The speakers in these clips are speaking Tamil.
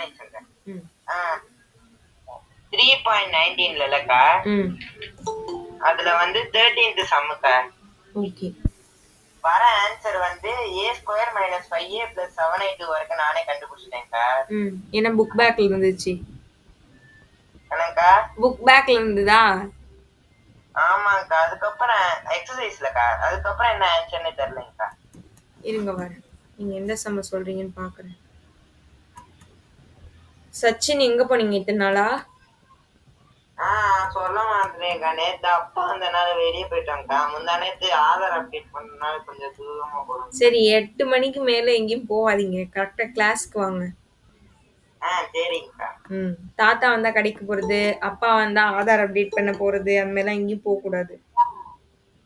நிமிஷங்க. ம் 3.19 இல்லக்கா, ம் அதுல வந்து 13th சம்முக்கா. ஓகே. வர ஆன்சர் வந்து a² - 5a + 7i2 வரைக்கும் நானே கண்டுபிடிச்சிட்டேன்க்கா. ம் ஏன்னா புக் பேக்ல இருந்துச்சு. என்னக்கா? புக் பேக்ல இருந்ததா? ஆமாங்கக்கா. அதுக்கப்புறம் எக்ஸசைஸ்லக்கா, அதுக்கப்புறம் என்ன ஆன்சர்னே தெரியலங்கக்கா. இருங்க வரேன். நீங்க எந்த சம்ம சொல்றீங்கன்னு பாக்குறேன். சச்சின் எங்க போனீங்க இத்தனை நாளா? சொல்ல மாட்டேன்க்கா. நேத்து அப்பா வந்தனால வெளியே போயிட்டாங்கக்கா. முந்தா நேத்து ஆதார் அப்டேட் பண்ணனால கொஞ்சம் தூரமா போகணும். சரி 8 மணிக்கு மேல எங்கேயும் போகாதீங்க. கரெக்டா கிளாஸ்க்கு வாங்க. சரிங்கக்கா. ம் தாத்தா வந்தா கடைக்கு போறது, அப்பா வந்தா ஆதார் அப்டேட் பண்ண போறது, அந்த மாதிரிலாம் எங்கேயும் போக கூடாது.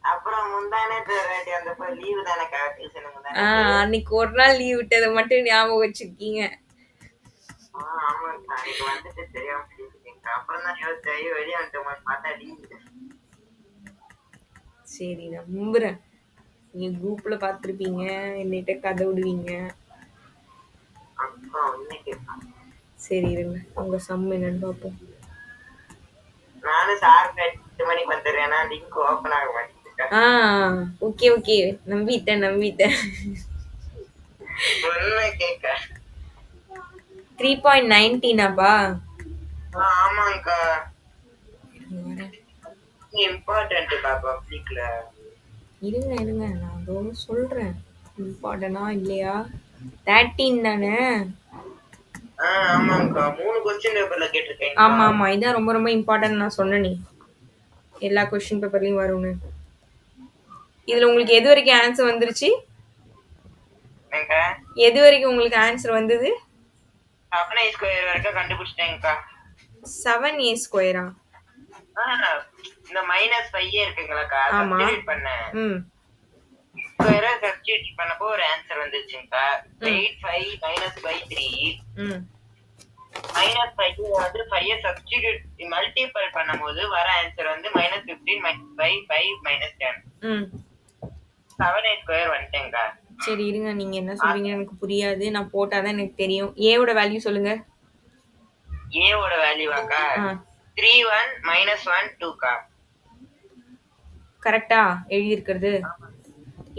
அப்புறம் முந்தா நேத்து ஒரு வாட்டி வந்தப்ப லீவு தானேக்கா, டியூஷன் முந்தா நேத்து. அன்னைக்கு ஒரு நாள் லீவ் விட்டதை மட்டும் ஞாபகம் வச்சிருக்கீங்க. ஆமாங்கக்கா. அன்னைக்கு வந்துட்டு தெரியாம பேசிட்டேங்கக்கா. அப்புறம் தான் யோசிச்சேன், ஐயோ வெளியே வந்துட்டோமான்னு பார்த்தா லீவு. சரி நான் நம்புறேன். நீங்க குரூப்ல பார்த்துருப்பீங்க, என்னிட்ட கதை விடுவீங்க. அப்பா இன்னைக்கு சரி இருங்க, உங்க சம் என்னன்னு பார்ப்போம். நானும் ஷார்ப் 8 மணிக்கு வந்துடுறேன். ஏன்னா லிங்க் ஓப்பன் ஆக மாட்டேங்குதுக்கா. ஓகே ஓகே, நம்பிட்டேன் நம்பிட்டேன். உண்மை கேட்க. 3.19அப்பா? ஆமாங்கக்கா. வரேன். இம்பார்ட்டன்ட்டுக்கா பப்ளிக்ல. இருங்க இருங்க, நான் அதோ சொல்றேன். இம்பார்ட்டனா இல்லையா? 13 தானே? ஆமாங்கக்கா. 3 கொஸ்டின் பேப்பர்ல கேட்டிருக்கேன். ஆமா ஆமா, இதான் ரொம்ப ரொம்ப இம்பார்ட்டன்ட் நான் சொன்னேனே. எல்லா கொஸ்டின் பேப்பர்லயும் வரும்னு. இதுல உங்களுக்கு எது வரைக்கும் ஆன்சர் வந்துருச்சு? எது வரைக்கும் உங்களுக்கு ஆன்சர் வந்தது? 7a² வரைக்கும் கண்டுபிடிச்சிட்டேங்கக்கா. 7a²? இந்த -5a இருக்குங்களாக்கா, ஆமா. சப்ஸ்டிட்யூட் பண்ணேன். ம் ஸ்கொயரை சப்ஸ்டிட்யூட் பண்ணப்போ ஒரு ஆன்சர் வந்துச்சுங்கக்கா. ம் 8 5 - 3. ம் -5 வந்து 5 சப்ஸ்டிட்யூட் மல்டிபிள் பண்ணும்போது வர ஆன்சர் வந்து -15 - 5 5 - 10. ம் 7a² வந்துட்டேங்கக்கா. சரி இருங்க, நீங்க என்ன சொல்றீங்கன்னு எனக்கு புரியாது. நான் போட்டாதான் எனக்கு தெரியும். ஏவோட வேல்யூ சொல்லுங்க. ஏவோட வேல்யூவாக்கா? 3 1 -1 2க்கா. கரெக்டா எழுதியிருக்கிறது?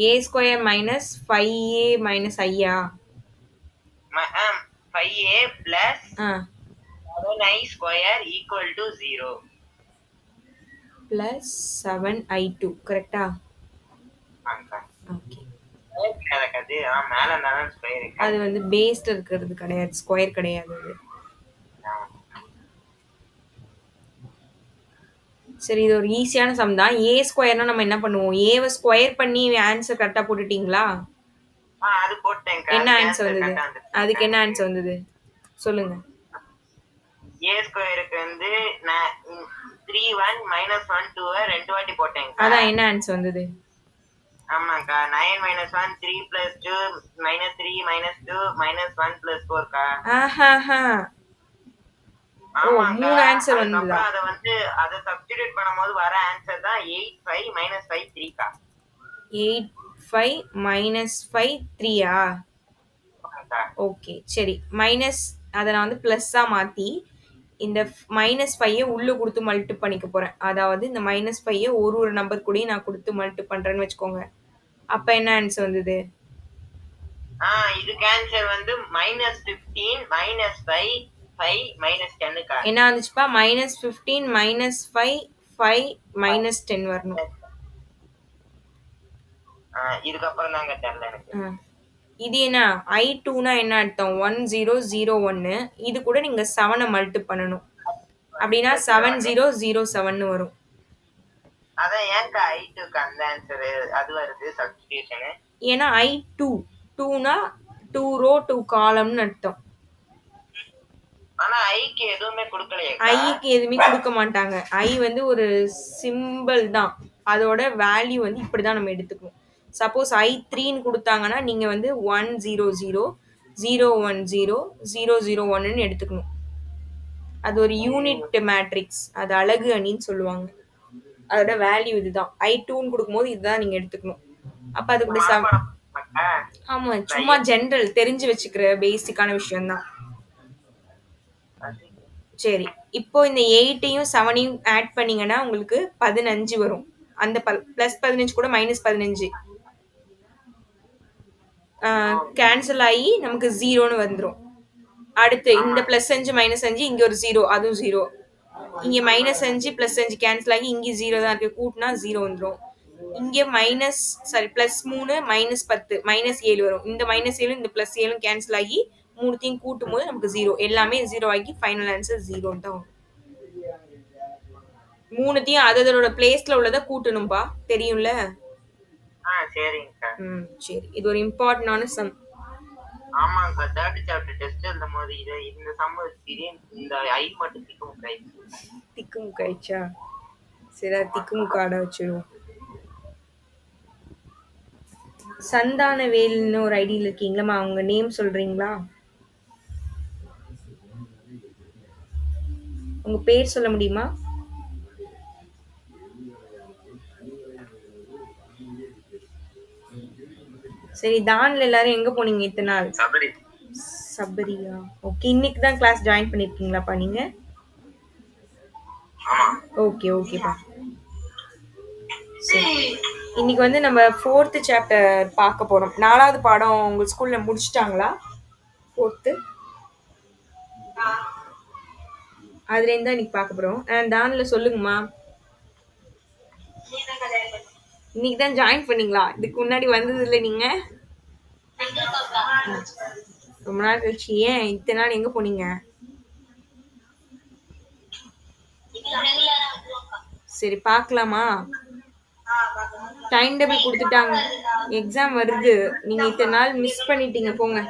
a² - 5a - i-ஆ? 5a + ஆ 7i² = 0. + 7i2 கரெக்டா? ஆமாக்கா. ஓகே. அது மேல இருந்தாலும் ஸ்கொயர் இருக்கு. அது வந்து பேஸ்ல இருக்கிறது கிடையாது, ஸ்கொயர் கிடையாது அது. சரி, இது ஒரு ஈஸியான சம் தான். a² நம்ம என்ன பண்ணுவோம்? ஏவை ஸ்கொயர் பண்ணி ஆன்சர் கரெக்டா போட்டுட்டீங்களா? அது போட்டேன்க்கா. என்ன அதுக்கு ஆன்சர் ஆன்சர் வந்தது? கரெக்டா வந்துருச்சு. அதுக்கு என்ன ஆன்சர் வந்தது சொல்லுங்க. a²க்கு வந்து நான் 3 1 -1 2 ரெண்டு வாட்டி போட்டேன்க்கா. அதான் என்ன ஆன்சர் வந்தது? ஆமாக்கா. 9 - 1 3 + 2 -3 -2 -1 + 4க்கா. ஆஹாஹா. ஓ, ஆமாக்கா. 3 ஆன்சர் வந்ததா? அதுக்கப்புறம் அதை சப்ஸ்டிட்யூட் பண்ணும்போது வர ஆன்சர் தான் 8 5 - 5 3க்கா. 8 5 - 5 3ஆ? ஓகே சரி. மைனஸ் அதை நான் வந்து ப்ளஸ்ஸா மாத்தி இந்த -5 உள்ள கொடுத்து மல்டி பண்ணிக்க போறேன். அதாவது இந்த -5 ஒரு நம்பர் கூடயும் நான் கொடுத்து மல்டி பண்றேன்னு வச்சுக்கோங்க. அப்ப என்ன ஆன்சர் வந்தது? இதுக்கு ஆன்சர் வந்து -15 -5 5 -10க்கா. என்ன வந்துச்சுப்பா? -15 -5 5 -10 வரணும். இதுக்கப்புறம் தாங்க தெரியல எனக்கு. இது என்ன? i2னா என்ன அர்த்தம்? 1 0 0 1. இது கூட நீங்க 7 மல்டி பண்ணணும். அப்படின்னா 7 0 0 7ன்னு வரும். அதான் ஏன்க்கா i2க்கு அந்த ஆன்சர் அது வருது சப்ஸ்டிடியூஷன்? ஏன்னா i2 2னா 2 ரோ 2 காலம்னு அர்த்தம். ஆனா ஐக்கு எதுவுமே கொடுக்கலையே. ஐக்கு எதுவுமே கொடுக்க மாட்டாங்க. ஐ வந்து ஒரு சிம்பிள் தான். அதோட வேல்யூ வந்து இப்படிதான் நம்ம எடுத்துக்கணும். சப்போஸ் i3ன்னு கொடுத்தாங்கன்னா நீங்க வந்து 1 0 0 0 1 0 0 0 1ன்னு எடுத்துக்கணும். அது ஒரு யூனிட் மேட்ரிக்ஸ். அது அலகு அணின்னு சொல்லுவாங்க. அதோட வேல்யூ இதுதான். i2ன்னு கொடுக்கும்போது இதுதான் நீங்க எடுத்துக்கணும். அப்ப அது கூட ஆமா, சும்மா ஜென்ரல் தெரிஞ்சு வச்சுக்கிற பேசிக்கான விஷயம் தான். சரி. இப்போ இந்த 8யும் 7யும் ஆட் பண்ணீங்கன்னா, உங்களுக்கு 15 வரும். அந்த பிளஸ் 15 கூட மைனஸ் 15 கேன்சல் ஆகி நமக்கு 0ன்னு வந்துரும். அடுத்து இந்த பிளஸ் 5 மைனஸ் 5 இங்க ஒரு 0 அதுவும் 0. இங்க மைனஸ் 5 பிளஸ் 5 கேன்சல் ஆகி இங்க 0 தான் இருக்கு. கூட்டினா 0 வந்துரும். இங்க minus sorry plus 3 minus 10 minus 7 வரும். இந்த மைனஸ் 7 இந்த பிளஸ் 7 கேன்சல் ஆகி மூணுத்தையும் கூட்டும் போது நமக்கு 0. எல்லாமே 0 ஆகி ஃபைனல் ஆன்சர் 0 தான் வரும். மூணுத்தையும் அதோட பிளேஸ்ல உள்ளதை கூட்டணும்பா, தெரியும்ல? சரிங்கக்கா. சரி. இது ஒரு இம்பார்ட்டன்டான சம். ஆமாங்கக்கா, தேர்ட் சாப்டர் டெஸ்ட் எழுதும் போது இந்த சம் இந்த ஐ மட்டும் திக்குமுக்காயிடுச்சா? சரி, அது திக்குமுக்காட வச்சிருவோம். சந்தானவேல்னு ஒரு ஐடியில் இருக்கீங்களா? அவங்க நேம் சொல்றீங்களா? உங்க பேர் சொல்ல முடியுமா? சரி, தான்ல எல்லாரும் எங்க போனீங்க இத்தனை நாள்? சபரியா? ஓகே. இன்னைக்கு தான் கிளாஸ் ஜாயின் பண்ணிருக்கீங்களாப்பா நீங்க? ஓகே ஓகேப்பா. சரி, இன்னைக்கு வந்து நம்ம 4th சாப்டர் பார்க்க போறோம். 4வது பாடம் உங்க ஸ்கூல்ல முடிச்சிட்டாங்களா? 4th அதுல இருந்தா இன்னைக்கு பார்க்க போறோம். தான்ல சொல்லுங்கம்மா. இன்னைக்கு தான் ஜாயின் பண்ணீங்களா? இதுக்கு முன்னாடி வந்தது இல்லை நீங்க? ரொம்ப நாள் கழிச்சு. ஏன் இத்தனை நாள் எங்க போனீங்க? சரி, பார்க்கலாமா? டைம் டேபிள் கொடுத்துட்டாங்க. எக்ஸாம் வருது. நீங்க இத்தனை நாள் மிஸ் பண்ணிட்டீங்க. போங்க.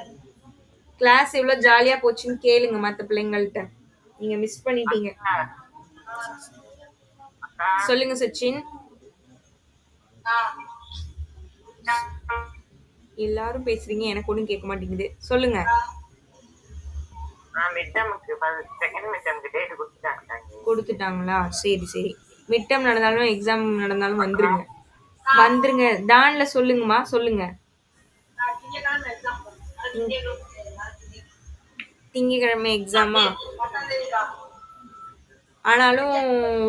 கிளாஸ் எவ்வளவு ஜாலியா போச்சுன்னு கேளுங்க மத்த பிள்ளைங்கள்ட்ட. நீங்க மிஸ் பண்ணிட்டீங்க. சொல்லுங்க சச்சின். எல்லாரும் பேசுறீங்க, எனக்கு ஒண்ணும் கேட்க மாட்டேங்குது. சொல்லுங்க. கொடுத்துட்டாங்களா? சரி சரி. மிட் டேர்ம் நடந்தாலும் எக்ஸாம் நடந்தாலும் வந்துருங்க. வந்துருங்க. தான்ல சொல்லுங்கம்மா, சொல்லுங்க. திங்கக்கிழமை எக்ஸாமா? ஆனாலும்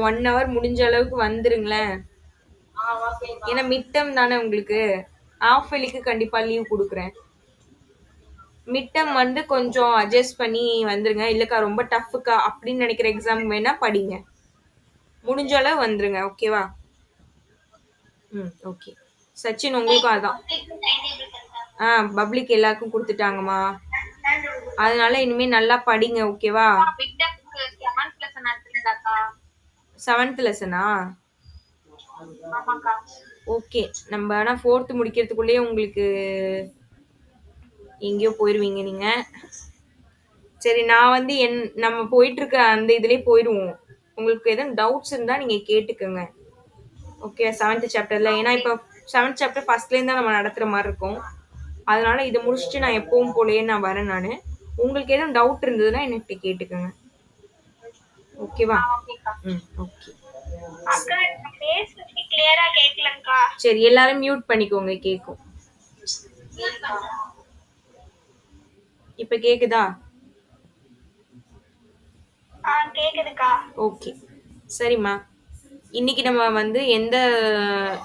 1 hour முடிஞ்ச அளவுக்கு வந்துருங்களேன். ஏன்னா மிட் டேர்ம் தானே உங்களுக்கு. ஆஃப் இயர்லிக்கு கண்டிப்பா லீவ் கொடுக்குறேன். மிட் டேர்ம் வந்து கொஞ்சம் அட்ஜஸ்ட் பண்ணி வந்துருங்க. இல்லக்கா ரொம்ப டஃப்க்கா அப்படின்னு நினைக்கிற எக்ஸாம் வேணா படிங்க. முடிஞ்ச அளவு வந்துருங்க. ஓகேவா? ஓகே. சச்சின் உங்களுக்கும் அதான். பப்ளிக் எல்லாருக்கும் கொடுத்துட்டாங்கம்மா. அதனால இனிமே நல்லா படிங்க. ஓகேவா? 7th லெசனா? ஓகே. நம்ம ஆனா 4th முடிக்கிறதுக்குள்ளேயே உங்களுக்கு எங்கேயோ போயிருவீங்க நீங்க. சரி, நான் வந்து நம்ம போயிட்டு இருக்க அந்த இதுலயே போயிடுவோம். உங்களுக்கு எதுவும் டவுட்ஸ் இருந்தா நீங்க கேட்டுக்கோங்க. ஓகே, 7th சாப்டர்ல. ஏன்னா இப்போ 7th சாப்டர் ஃபர்ஸ்ட்லேருந்து தான் நம்ம நடத்துற மாதிரி இருக்கும். அதனால இதை முடிச்சுட்டு நான் எப்பவும் போலயே நான் வரேன். நான் உங்களுக்கு எதுவும் டவுட் இருந்ததுன்னா என்கிட்ட கேட்டுக்கோங்க. ஓகேவா? ஓகே. சரி, எல்லாரும் மியூட் பண்ணிக்கோங்க. கேக்கும். இப்ப கேக்குதா? கேக்குதுக்கா. ஓகே, சரிம்மா. இன்னைக்கு நம்ம வந்து எந்த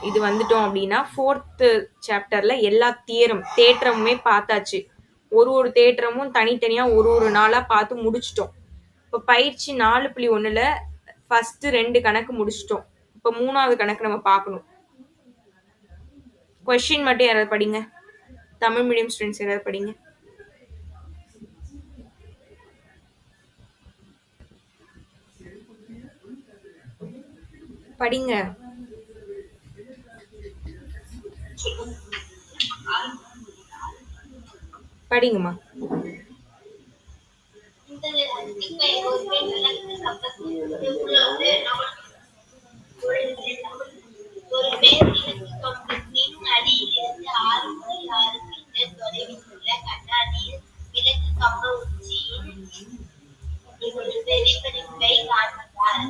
இது வந்துட்டோம் அப்படின்னா 4th சாப்டர்ல எல்லா தேற்றமுமே பார்த்தாச்சு. ஒரு தேற்றமும் தனித்தனியா ஒரு நாளா பார்த்து முடிச்சிட்டோம். இப்போ பயிற்சி 4.1ல ஃபர்ஸ்ட் 2 கணக்கு முடிச்சிட்டோம். இப்போ 3வது கணக்கு நம்ம பார்க்கணும். கொஸ்டின் மட்டும் யாராவது படிங்க. தமிழ் மீடியம் ஸ்டூடெண்ட்ஸ் யாராவது படிங்க. படிங்க. படிங்கம்மா. ஒரு மேற்கிழக்கு கம்பத்தின் அடியிலிருந்து 6.6 மீட்டர் தொலைவில் உள்ள கண்ணாடியில் விளக்கு கம்ப உச்சியின் ஒரு பிரதிபலிப்பை காண்கிறார்.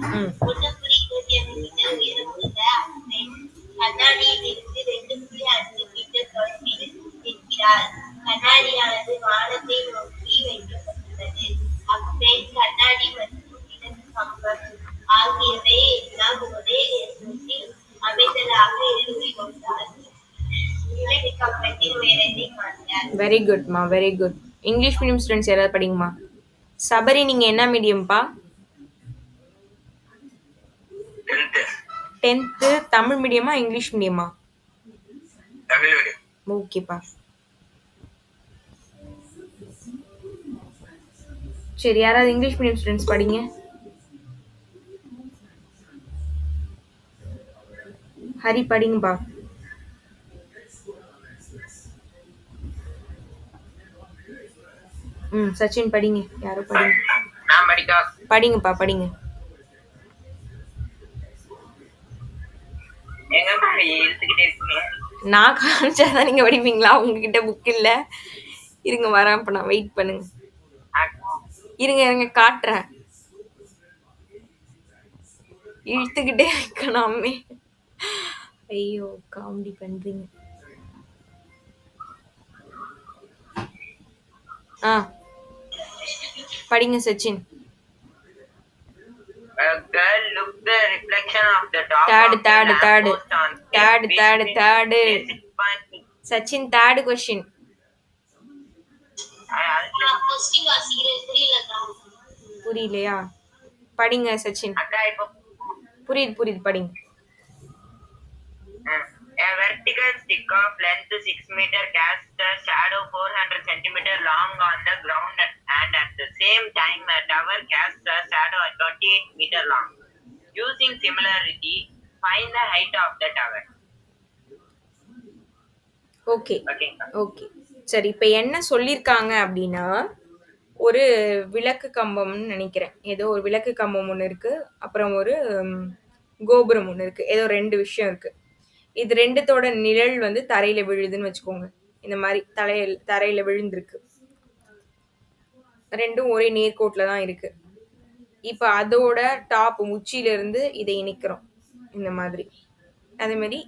1.25 மீட்டர் உயரம் உள்ள அப்பெண் கண்ணாடியில் இருந்து 2.5 மீட்டர் தொலைவில் நிற்கிறார். கண்ணாடியானது வானத்தை நோக்கி வைக்கப்பட்டுள்ளது. அப்பெண் கண்ணாடி கண்ணாடி மற்றும் விளக்கு கம்பம் ஆகியவை எல்லாம் ஒரே நேர்கோட்டில் அமைந்ததாக எடுத்துக்கொண்டால் விளக்கு கம்பத்தின் உயரத்தை காண்க. வெரி குட்மா, very good. English medium students யாராவது படிங்கம்மா. சபரி, நீங்க என்ன மீடியம்ப்பா? 10th தமிழ் மீடியமா இங்கிலீஷ் மீடியமா? ஓகேப்பா. சரி, யாராவது இங்கிலீஷ் மீடியம் ஸ்டூடெண்ட்ஸ் படிங்க. ஹரி படிங்கப்பா. சச்சின் படிங்க. யாரோ படிங்க. நான் படிக்கா? படிங்கப்பா, படிங்க. எங்க இழுத்துக்கிட்டே இருக்கீங்க? நான் காமிச்சாதான் நீங்க படிப்பீங்களா? உங்ககிட்ட புக் இல்ல. இருங்க வரேன், அப்ப நான் வெயிட் பண்ணுங்க. இருங்க காட்டுறேன். இழுத்துக்கிட்டே இருக்கணுமே. ஐயோ, காமெடி பண்றீங்க. படிங்க Sachin. A girl looked the reflection of the top Third, of the lamppost on third. Sachin, third question. Question வாசிக்கிறது புரியலக்கா. புரியலையா? படிங்க சச்சின். அக்கா இப்போ புரியுது படிங்க. A vertical stick of length 6 meter casts a shadow 400 centimeter long on the ground, and at the same time a tower casts a shadow 28 meter long. Using similarity, find the height of the tower. Okay. சரி, இப்போ என்ன சொல்லியிருக்காங்க அப்படின்னா, ஒரு விளக்கு கம்பம்னு நினைக்கிறேன். ஏதோ ஒரு விளக்கு கம்பம் ஒன்று இருக்கு, அப்புறம் ஒரு கோபுரம் ஒன்று இருக்கு. ஏதோ 2 விஷயம் இருக்கு. இது 2த்தோட நிழல் வந்து தரையில விழுதுன்னு வச்சுக்கோங்க. இந்த மாதிரி தரையில விழுந்திருக்கு. 2ம் ஒரே நேர்கோட்டில் தான் இருக்கு. இப்போ அதோட டாப் உச்சியில இருந்து இதை இணைக்கிறோம் இந்த மாதிரி. அதே மாதிரி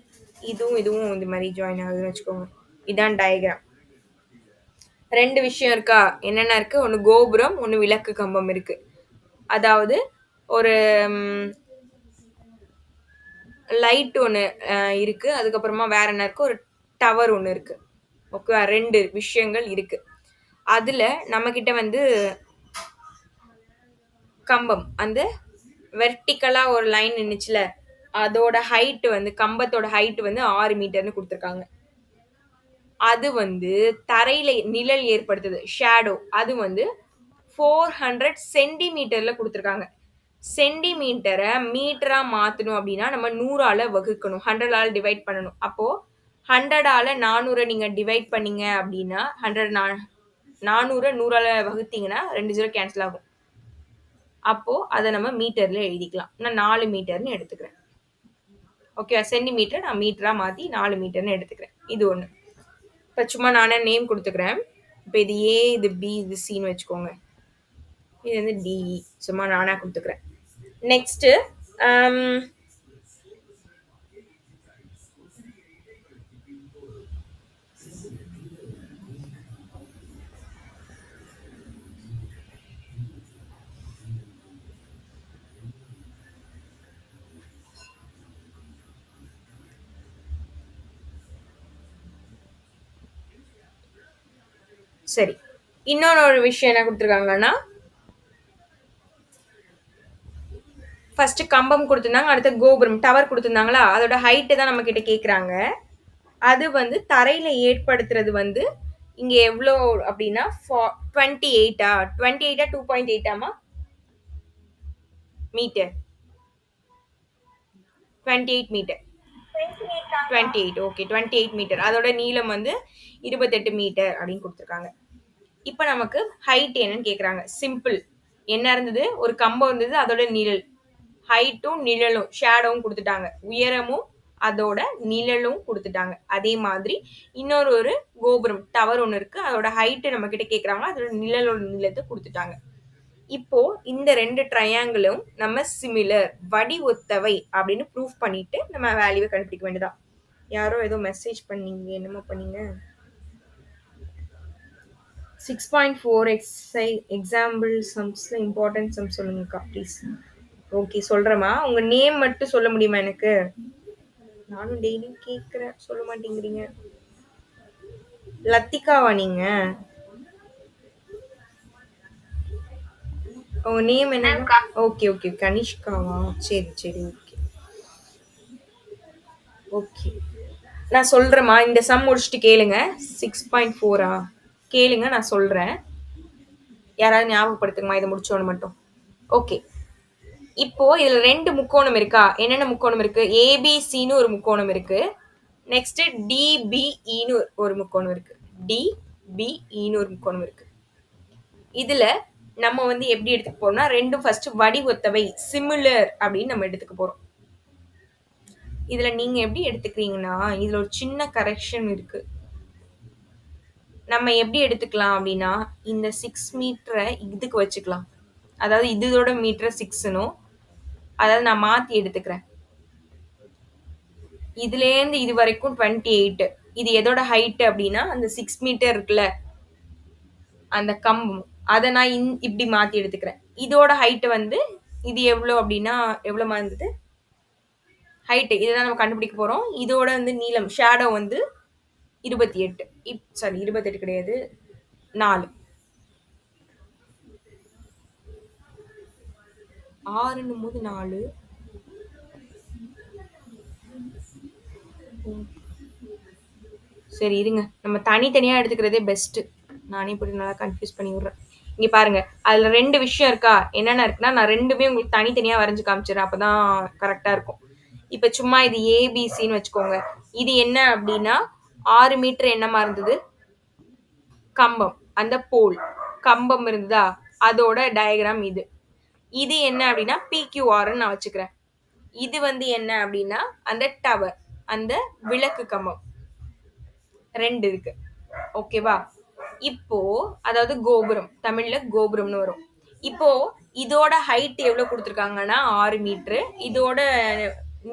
இதுவும் இந்த மாதிரி ஜாயின் ஆகுதுன்னு வச்சுக்கோங்க. இதான் டயக்ராம். 2 விஷயம் இருக்கா? என்னென்ன இருக்கு? ஒன்று கோபுரம், ஒன்று விளக்கு கம்பம் இருக்கு. அதாவது ஒரு லைட் ஒன்று இருக்கு. அதுக்கப்புறமா வேற என்ன இருக்கு? ஒரு டவர் ஒன்று இருக்கு. ஓகே, 2 விஷயங்கள் இருக்கு. அதுல நம்ம கிட்ட வந்து கம்பம், அந்த வெர்டிக்கலா ஒரு லைன் நின்னுச்சுல, அதோட ஹைட் வந்து கம்பத்தோட ஹைட் வந்து 6 மீட்டர்னு கொடுத்துருக்காங்க. அது வந்து தரையில நிழல் ஏற்படுத்துது, ஷேடோ, அது வந்து 400 சென்டிமீட்டர்ல கொடுத்துருக்காங்க. சென்டிமீட்டரை மீட்டரா மாத்தணும் அப்படின்னா நம்ம 100ஆல வகுக்கணும், 100ஆல டிவைட் பண்ணணும். அப்போ 100ஆல 400 நீங்க டிவைட் பண்ணீங்க அப்படின்னா 400 100ஆல வகுத்தீங்கன்னா 2 0 கேன்சல் ஆகும். அப்போ அதை நம்ம மீட்டர்ல எழுதிக்கலாம். நான் 4 மீட்டர்னு எடுத்துக்கிறேன். ஓகே, சென்டிமீட்டர் நான் மீட்டரா மாத்தி 4 மீட்டர்னு எடுத்துக்கிறேன். இது ஒன்று. இப்போ சும்மா நானே நேம் கொடுத்துக்கிறேன். இப்போ இது ஏ, இது பி, இது சின்னு வச்சுக்கோங்க. இது வந்து டிஇ, சும்மா நானா கொடுத்துக்கிறேன். நெக்ஸ்ட் சரி, இன்னொரு விஷயம் என்ன கொடுத்துருக்காங்கன்னா, ஃபர்ஸ்ட் கம்பம் கொடுத்துருந்தாங்க, அடுத்த கோபுரம் டவர் கொடுத்துருந்தாங்களா, அதோட ஹைட்டு தான் நம்ம கிட்ட கேட்குறாங்க. அது வந்து தரையில ஏற்படுத்துறது வந்து இங்க எவ்வளோ அப்படின்னா 28 2.8 மீட்டர். 28 மீட்டர். 28. Okay, 28 metre. அதோட நீளம் வந்து 28 மீட்டர் அப்படின்னு கொடுத்துருக்காங்க. இப்போ நமக்கு ஹைட் என்னன்னு கேட்குறாங்க. சிம்பிள். என்ன இருந்தது? ஒரு கம்பம் இருந்தது, அதோட நிழல். ஹைட்டும் நிழலும் ஷேடோவும் கொடுத்துட்டாங்க. உயரமும் அதோட நிழலும் கொடுத்துட்டாங்க. அதே மாதிரி இன்னொரு கோபுரம் டவர் ஒன்று இருக்கு, அதோட ஹைட்டு நம்ம கிட்ட கேட்குறாங்க, அதோட நிழலோட நீளத்தை கொடுத்துட்டாங்க. இப்போ இந்த 2 ட்ரையாங்கிளும் நம்ம சிமிலர், வடி ஒத்தவை அப்படின்னு ப்ரூஃப் பண்ணிட்டு நம்ம வேல்யூவை கண்டுபிடிக்க வேண்டியதான். யாரோ ஏதோ மெசேஜ் பண்ணீங்க, என்னமோ பண்ணீங்க? 6.4 எக்ஸாம்பிள் சம்ஸ்ல இம்பார்ட்டன்ட் சம் சொல்லுங்கக்கா ப்ளீஸ். ஓகே சொல்றேம்மா. உங்க நேம் மட்டும் சொல்ல முடியுமா எனக்கு? நானும் டெய்லி கேக்குறேன், சொல்ல மாட்டேங்கிறீங்க. லத்திகாவா நீங்க? உங்க நேம் என்ன? ஓகே ஓகே கனிஷ்காவா? சரி சரி ஓகே ஓகே. நான் சொல்றேம்மா, இந்த சம் முடிச்சுட்டு கேளுங்க. 6.4ஆ? கேளுங்க, நான் சொல்றேன். யாராவது ஞாபகப்படுத்துங்கம்மா இதை முடிச்சோன்னு மட்டும். ஓகே. இப்போ இதுல 2 முக்கோணம் இருக்கா? என்னென்ன முக்கோணம் இருக்கு? ஏபிசின்னு ஒரு முக்கோணம் இருக்கு. நெக்ஸ்ட் டிபிஇன்னு ஒரு முக்கோணம் இருக்கு. டிபிஇன்னு ஒரு முக்கோணம் இருக்கு. இதுல நம்ம வந்து எப்படி எடுத்துக்க போறோம்னா, ரெண்டும் ஃபர்ஸ்ட் வடிவொத்தவை சிமிலர் அப்படின்னு நம்ம எடுத்துக்க போறோம். இதுல நீங்க எப்படி எடுத்துக்கிறீங்கன்னா, இதுல ஒரு சின்ன கரெக்ஷன் இருக்கு. நம்ம எப்படி எடுத்துக்கலாம் அப்படின்னா, இந்த 6 மீட்டரை இதுக்கு வச்சுக்கலாம். அதாவது இதோட மீட்டர் 6னும், அதாவது நான் மாத்தி எடுத்துக்கிறேன். இதுலேருந்து இது வரைக்கும் 28. இது எதோட ஹைட் அப்படின்னா, அந்த 6 மீட்டர் இருக்குல்ல, அந்த கம்பம், அதை நான் இப்படி மாத்தி எடுத்துக்கிறேன். இதோட ஹைட் வந்து இது எவ்வளோ அப்படின்னா, எவ்வளோமா இருந்தது ஹைட்டு? இதுதான் நம்ம கண்டுபிடிக்க போறோம். இதோட வந்து நீளம் ஷேடோ வந்து 28. சாரி 28 கிடையாது, 4. 6ன்னும் போது 4. சரி இருங்க, நம்ம தனித்தனியா எடுத்துக்கிறதே பெஸ்ட். நானே இப்படி நல்லா கன்ஃபியூஸ் பண்ணி விடுறேன். இங்க பாருங்க, அதுல 2 விஷயம் இருக்கா? என்னென்ன இருக்குன்னா, நான் ரெண்டுமே உங்களுக்கு தனித்தனியா வரைஞ்சு காமிச்சிடுறேன், அப்பதான் கரெக்டா இருக்கும். இப்ப சும்மா இது ஏபிசின்னு வச்சுக்கோங்க. இது என்ன அப்படின்னா 6 மீட்டர் என்னமா இருந்தது? கம்பம், அந்த போல் கம்பம் இருந்ததா, அதோட டயக்ராம் இது. இது என்ன அப்படின்னா பிக்யூஆர்ன்னு நான் வச்சுக்கிறேன். இது வந்து என்ன அப்படின்னா அந்த டவர், அந்த விளக்கு கம்பம் 2 இருக்கு. ஓகேவா? இப்போ அதாவது கோபுரம், தமிழ்ல கோபுரம்னு வரும். இப்போ இதோட ஹைட் எவ்வளவு கொடுத்துருக்காங்கன்னா 6 மீட்டர், இதோட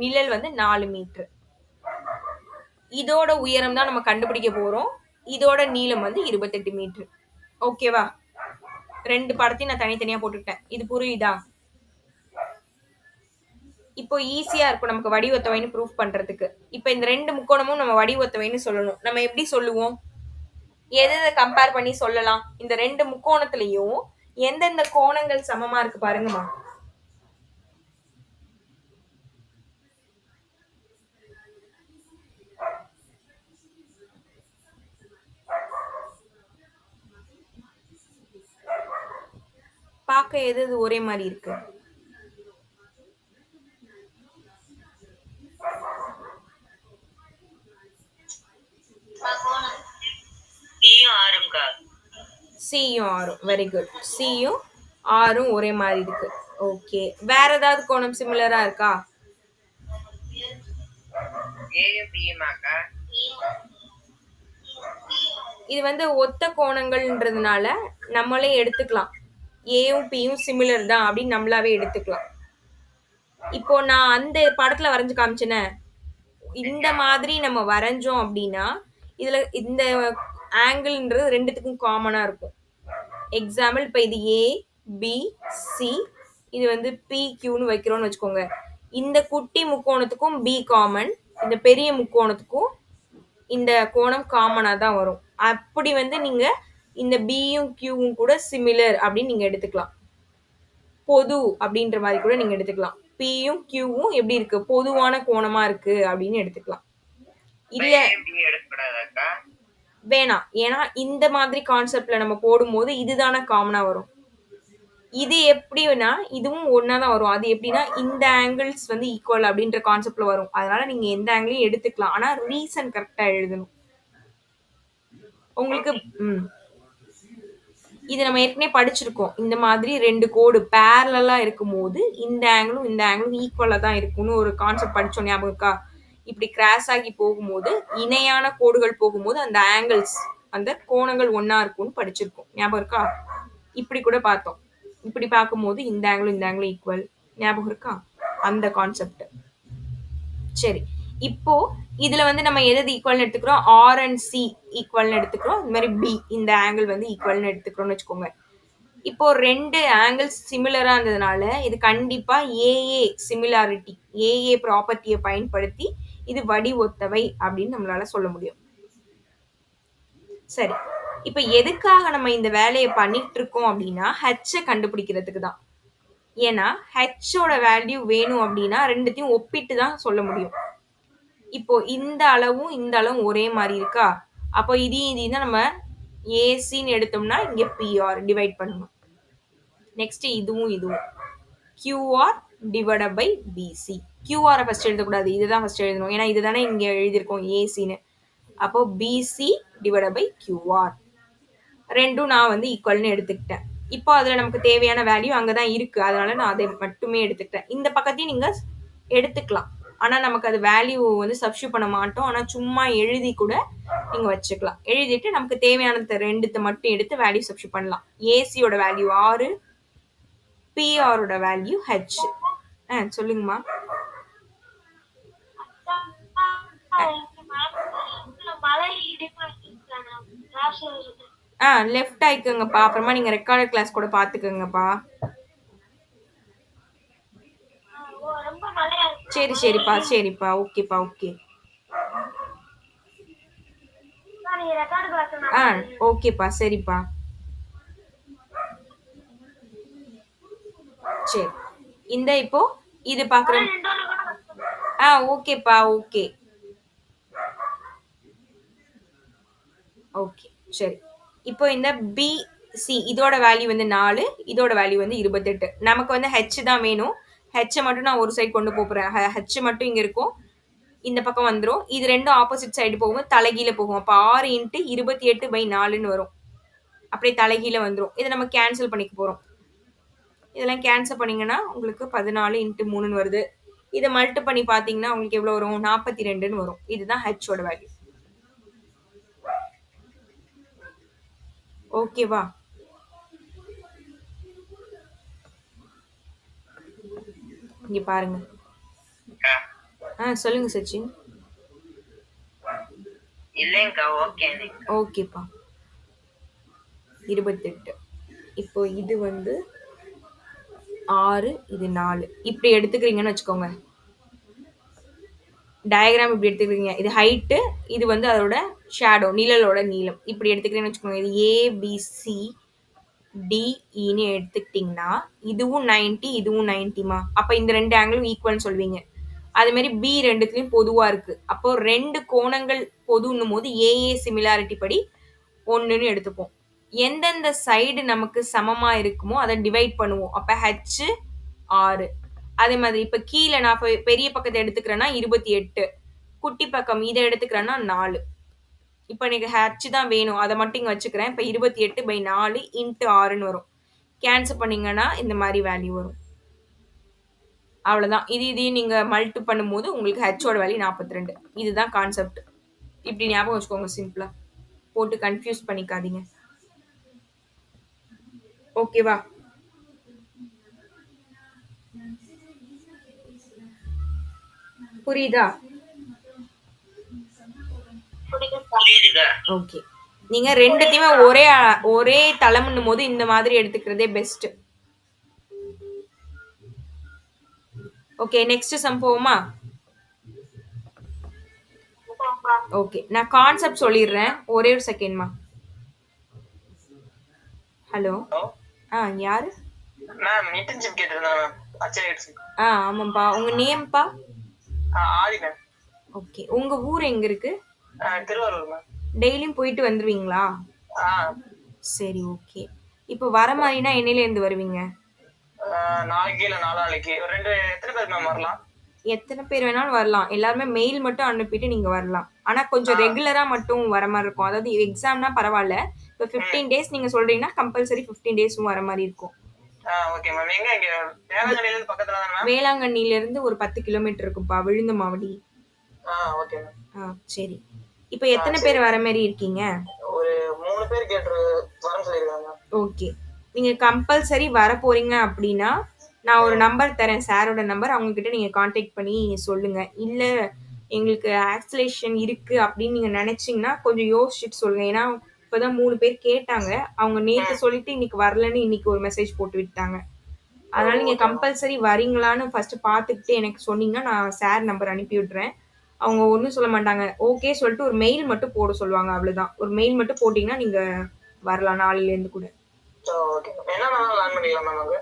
நிழல் வந்து 4 மீட்டர். இதோட உயரம் தான் நம்ம கண்டுபிடிக்க போறோம். இதோட நீளம் வந்து 28 மீட்டர். ஓகேவா? 2 படத்தையும் நான் தனித்தனியா போட்டுட்டேன். இது புரியுதா? இப்போ ஈஸியா இருக்கும் நமக்கு வடிவொத்தவைன்னு ப்ரூஃப் பண்றதுக்கு. இப்போ இந்த 2 முக்கோணமும் நம்ம வடிவொத்தவைன்னு சொல்லணும். நம்ம எப்படி சொல்லுவோம்? எதை கம்பேர் பண்ணி சொல்லலாம்? இந்த 2 முக்கோணத்திலையும் எந்தெந்த கோணங்கள் சமமா இருக்கு பாருங்கம்மா. பார்க்க எது ஒரே மாதிரி இருக்கு? சியும் ஆரும். Very good. சியும் ஆரும் ஒரே மாதிரி இருக்கு. ஓகே. வேற ஏதாவது கோணம் சிமிலரா இருக்கா? இது வந்து ஒத்த கோணங்கள்ன்றதுனால நம்மளே எடுத்துக்கலாம். ஏயும் பியும் சிமிலர் தான் அப்படின்னு நம்மளாவே எடுத்துக்கலாம். இப்போ நான் அந்த படத்துல வரைஞ்சு காமிச்சேனே, இந்த மாதிரி நம்ம வரைஞ்சோம் அப்படின்னா இதுல இந்த ஆங்கிள்ன்றது ரெண்டுத்துக்கும் காமனா இருக்கும். எக்ஸாம்பிள் இப்போ இது ஏ பி சி, இது வந்து பி கியூன்னு வைக்கிறோம்னு வச்சுக்கோங்க. இந்த குட்டி முக்கோணத்துக்கும் பி காமன், இந்த பெரிய முக்கோணத்துக்கும் இந்த கோணம் காமனா தான் வரும். அப்படி வந்து நீங்க இந்த பியும் கியூவும் கூட சிமிலர் அப்படின்னு நீங்க எடுத்துக்கலாம். பொது அப்படின்ற மாதிரி கூட நீங்க எடுத்துக்கலாம். பியும் கியூவும் எப்படி இருக்கு? பொதுவான கோணமா இருக்கு அப்படின்னு எடுத்துக்கலாம். இல்ல வேணாம், ஏன்னா இந்த மாதிரி கான்செப்ட்ல நம்ம போடும்போது இதுதானே காமனா வரும். இது எப்படின்னா இதுவும் ஒன்னாதான் வரும். அது எப்படின்னா இந்த ஆங்கிள்ஸ் வந்து ஈக்குவல் அப்படின்ற கான்செப்ட்ல வரும். அதனால நீங்க எந்த ஆங்கிளையும் எடுத்துக்கலாம், ஆனா ரீசன் கரெக்டா எழுதணும் உங்களுக்கு. இது நம்ம ஏற்கனவே படிச்சிருக்கோம். இந்த மாதிரி 2 கோடு பேரலா இருக்கும்போது இந்த ஆங்கிளும் இந்த ஆங்கிளும் ஈக்குவலா தான் இருக்கும்னு ஒரு கான்செப்ட் படிச்சோம், ஞாபகம் இருக்கா? இப்படி கிராஸ் ஆகி போகும்போது, இணையான கோடுகள் போகும்போது அந்த ஆங்கிள்ஸ், அந்த கோணங்கள் ஒன்னா இருக்கும்னு படிச்சிருக்கோம், ஞாபகம் இருக்கா? இப்படி கூட பார்த்தோம். இப்படி பார்க்கும்போது இந்த ஆங்கிளும் இந்த ஆங்கிளும் ஈக்குவல், ஞாபகம் இருக்கா? அந்த கான்செப்ட். சரி, இப்போ இதுல வந்து நம்ம எது ஈக்குவல்னு எடுத்துக்கிறோம், ஆர் அண்ட் சி ஈக்குவல்னு எடுத்துக்கிறோம். இந்த மாதிரி பி இந்த ஆங்கிள் வந்து ஈக்குவல்னு எடுத்துக்கிறோம்னு வச்சுக்கோங்க. இப்போ 2 ஆங்கிள்ஸ் சிமிலரா இருந்ததுனால இது கண்டிப்பா ஏஏ சிமிலாரிட்டி ஏஏ ப்ராப்பர்ட்டியை பயன்படுத்தி இது வடி ஒத்தவை அப்படின்னு நம்மளால சொல்ல முடியும். சரி, இப்ப எதுக்காக நம்ம இந்த வேலையை பண்ணிட்டு இருக்கோம் அப்படின்னா ஹெச்சை கண்டுபிடிக்கிறதுக்கு தான். ஏன்னா ஹெச்சோட வேல்யூ வேணும் அப்படின்னா ரெண்டுத்தையும் ஒப்பிட்டு தான் சொல்ல முடியும். இப்போ இந்த அளவும் இந்த அளவும் ஒரே மாதிரி இருக்கா, அப்போ இதையும் தான் நம்ம ஏசின்னு எடுத்தோம்னா இங்க பிஆர் டிவைட் பண்ணணும். நெக்ஸ்ட் இதுவும் கியூஆர் டிவைடட் பை பிசி. கியூஆரை ஃபர்ஸ்ட் எழுதக்கூடாது, இதுதான் ஃபர்ஸ்ட் எழுதணும். ஏன்னா இதுதானே இங்க எழுதியிருக்கோம் ஏசின்னு. அப்போ பிசி டிவைடட் பை கியூஆர் ரெண்டும் நான் வந்து ஈக்குவல்னு எடுத்துக்கிட்டேன். இப்போ அதுல நமக்கு தேவையான வேல்யூ அங்கதான் இருக்கு, அதனால நான் அதை மட்டுமே எடுத்துக்கிட்டேன். இந்த பக்கத்தையும் நீங்க எடுத்துக்கலாம், ஆனா நமக்கு அது வேல்யூ வந்து சப்ஸ்டியூட் பண்ண மாட்டோம். ஆனா சும்மா எழுதி கூட நீங்க வச்சுக்கலாம். எழுதிட்டு நமக்கு தேவையான ரெண்டுத்தை மட்டும் எடுத்து வேல்யூ சப்ஸ்டியூட் பண்ணலாம். ஏசியோட வேல்யூ 6, பிஆரோட வேல்யூ ஹெச். சொல்லுங்கம்மா. லெஃப்ட் ஆயிக்குங்கப்பா, அப்புறமா நீங்க ரெக்கார்டட் கிளாஸ் கூட பாத்துக்கோங்கப்பா. சரி சரிப்பா சரிப்பா, ஓகேப்பா ஓகே. ஓகேப்பா சரிப்பா. சரி, இந்த இப்போ இது பாக்குறேன். ஓகேப்பா ஓகே ஓகே. சரி, இப்போ இந்த பிசி இதோட வேல்யூ வந்து 4, இதோட வேல்யூ வந்து 28. நமக்கு வந்து ஹெச் தான் வேணும். ஹெச்சை மட்டும் நான் ஒரு சைடு கொண்டு போறேன். ஹெச் மட்டும் இங்க இருக்கும், இந்த பக்கம் வந்துடும். இது ரெண்டும் ஆப்போசிட் சைடு போகும், தலைகீழ போகும். அப்போ 6 × 28/4ன்னு வரும். அப்படியே தலைகீழ வந்துடும். இதை நம்ம கேன்சல் பண்ணிக்க போறோம். இதெல்லாம் கேன்சல் பண்ணீங்கன்னா உங்களுக்கு 14 × 3ன்னு வருது. இதை மல்டி பண்ணி பார்த்தீங்கன்னா உங்களுக்கு எவ்வளோ வரும், 42ன்னு வரும். இதுதான் ஹெச்சோட வேல்யூ. ஓகேவா? இங்க பாருங்க. சொல்லுங்க சச்சின். இல்லைங்கக்கா, ஓகேப்பா. 28. இப்போ இது வந்து 6, இது 4 இப்படி எடுத்துக்கிறீங்கன்னு வச்சுக்கோங்க. டயக்ராம் இப்படி எடுத்துக்கிறீங்க. இது ஹைட்டு, இது வந்து அதோட ஷேடோ நிழலோட நீளம். இப்படி எடுத்துக்கிறீங்கன்னு வச்சுக்கோங்க. இது ஏபிசி டிஇன்னு எடுத்துக்கிட்டிங்கன்னா இதுவும் 90 இதுவும் 90மா. அப்போ இந்த ரெண்டு ஆங்கிளும் ஈக்குவல்னு சொல்வீங்க. அதே மாதிரி பி ரெண்டுத்துலையும் பொதுவா இருக்கு. அப்போ ரெண்டு கோணங்கள் பொதுன்னும் போது ஏஏ சிமிலாரிட்டி படி 1ன்னு எடுத்துப்போம். எந்தெந்த சைடு நமக்கு சமமா இருக்குமோ அதை டிவைட் பண்ணுவோம். அப்ப ஹெச் 6. அதே மாதிரி இப்ப கீழே நான் பெரிய பக்கத்தை எடுத்துக்கிறேன்னா 28, குட்டி பக்கம் இதை எடுத்துக்கிறேன்னா 4. இப்ப எனக்கு ஹெச் தான் வேணும், அதை மட்டும் இங்க வச்சுக்கிறேன். இப்ப 28/4 × 6ன்னு வரும். கேன்சல் பண்ணீங்கன்னா இந்த மாதிரி வேல்யூ வரும். அவ்வளவுதான். இதையும் நீங்க மல்டி பண்ணும்போது உங்களுக்கு ஹெச்சோட வேல்யூ 42. இதுதான் கான்செப்ட். இப்படி ஞாபகம் வச்சுக்கோங்க, சிம்பிளா போட்டு கன்ஃபியூஸ் பண்ணிக்காதீங்க. ஓகேவா? புரியுதா? ஓகே. நீங்க ரெண்டுத்தையுமே ஒரே தளம்னும் போது இந்த மாதிரி எடுத்துக்கிறதே பெஸ்ட். ஓகே, நெக்ஸ்ட் சம் போவோமா? ஓகே, நான் கான்செப்ட் சொல்லிடுறேன், ஒரே ஒரு செகண்ட்மா. ஹலோ, யாரு? மேம் இன்டர்ன்ஷிப் கேட்டிருந்தேன் மேம். ஆமாப்பா. உங்க நேம்ப்பா? ஆதி மேம். ஓகே, உங்க ஊர் எங்க இருக்கு? திருவாரூர் மேம். டெய்லியும் போயிட்டு வந்துருவீங்களா? சரி, ஓகே. இப்போ வர மாதிரினா என்னையில இருந்து வருவீங்க? நாளைக்கு இல்ல நாளாளைக்கு. எத்தனை பேர் மேம் வரலாம்? எத்தனை பேர் வேணாலும் வரலாம். எல்லாருமே மெயில் மட்டும் அனுப்பிட்டு நீங்க வரலாம். ஆனா கொஞ்சம் ரெகுலரா மட்டும் வர மாதிரி இருக்கும். அதாவது எக்ஸாம்னா பரவாயில்ல, இப்போ 15 டேஸ் நீங்க சொல்றீங்கன்னா கம்பல்சரி 15 டேஸும் வர மாதிரி இருக்கும். Okay ma'am. எங்க வேளாங்கண்ணில இருந்து பக்கத்துல தான் மேம். வேளாங்கண்ணில இருந்து ஒரு 10 கிலோமீட்டர் இருக்கும்பா, விழுந்தமாவடி. Okay ma'am. சரி, இப்போ எத்தனை பேர் வர மாதிரி இருக்கீங்க? ஒரு 3 பேர் கேட்டு வரேன்னு சொல்லிருக்காங்க. ஓகே, நீங்க கம்பல்சரி வர போறீங்க அப்படின்னா நான் ஒரு நம்பர் தரேன், சாரோட நம்பர். அவங்க கிட்ட நீங்க கான்டாக்ட் பண்ணி சொல்லுங்க. இல்ல எங்களுக்கு ஆக்சிலேஷன் இருக்கு அப்படின்னு நீங்க நினைச்சீங்கன்னா கொஞ்சம் யோசிச்சுட்டு சொல்லுங்க. ஏன்னா இப்பதான் 3 பேர் கேட்டாங்க. அவங்க நேத்து சொல்லிட்டு இன்னைக்கு வரலன்னு இன்னைக்கு ஒரு மெசேஜ் போட்டு விட்டாங்க. அதனால நீங்க கம்பல்சரி வரீங்களான்னு ஃபர்ஸ்ட் பார்த்துக்கிட்டு எனக்கு சொன்னீங்கன்னா நான் சார் நம்பர் அனுப்பி விடுறேன். அவங்க ஒன்றும் சொல்ல மாட்டாங்க. ஓகே சொல்லிட்டு ஒரு மெயில் மட்டும் போட சொல்லுவாங்க, அவ்வளவுதான். ஒரு மெயில் மட்டும் போட்டீங்கன்னா நீங்க வரலாம் நாளையிலேருந்து கூட. ஓகே என்ன வேணாலும் லேர்ன் பண்ணிக்கலாம் மேம் அங்க.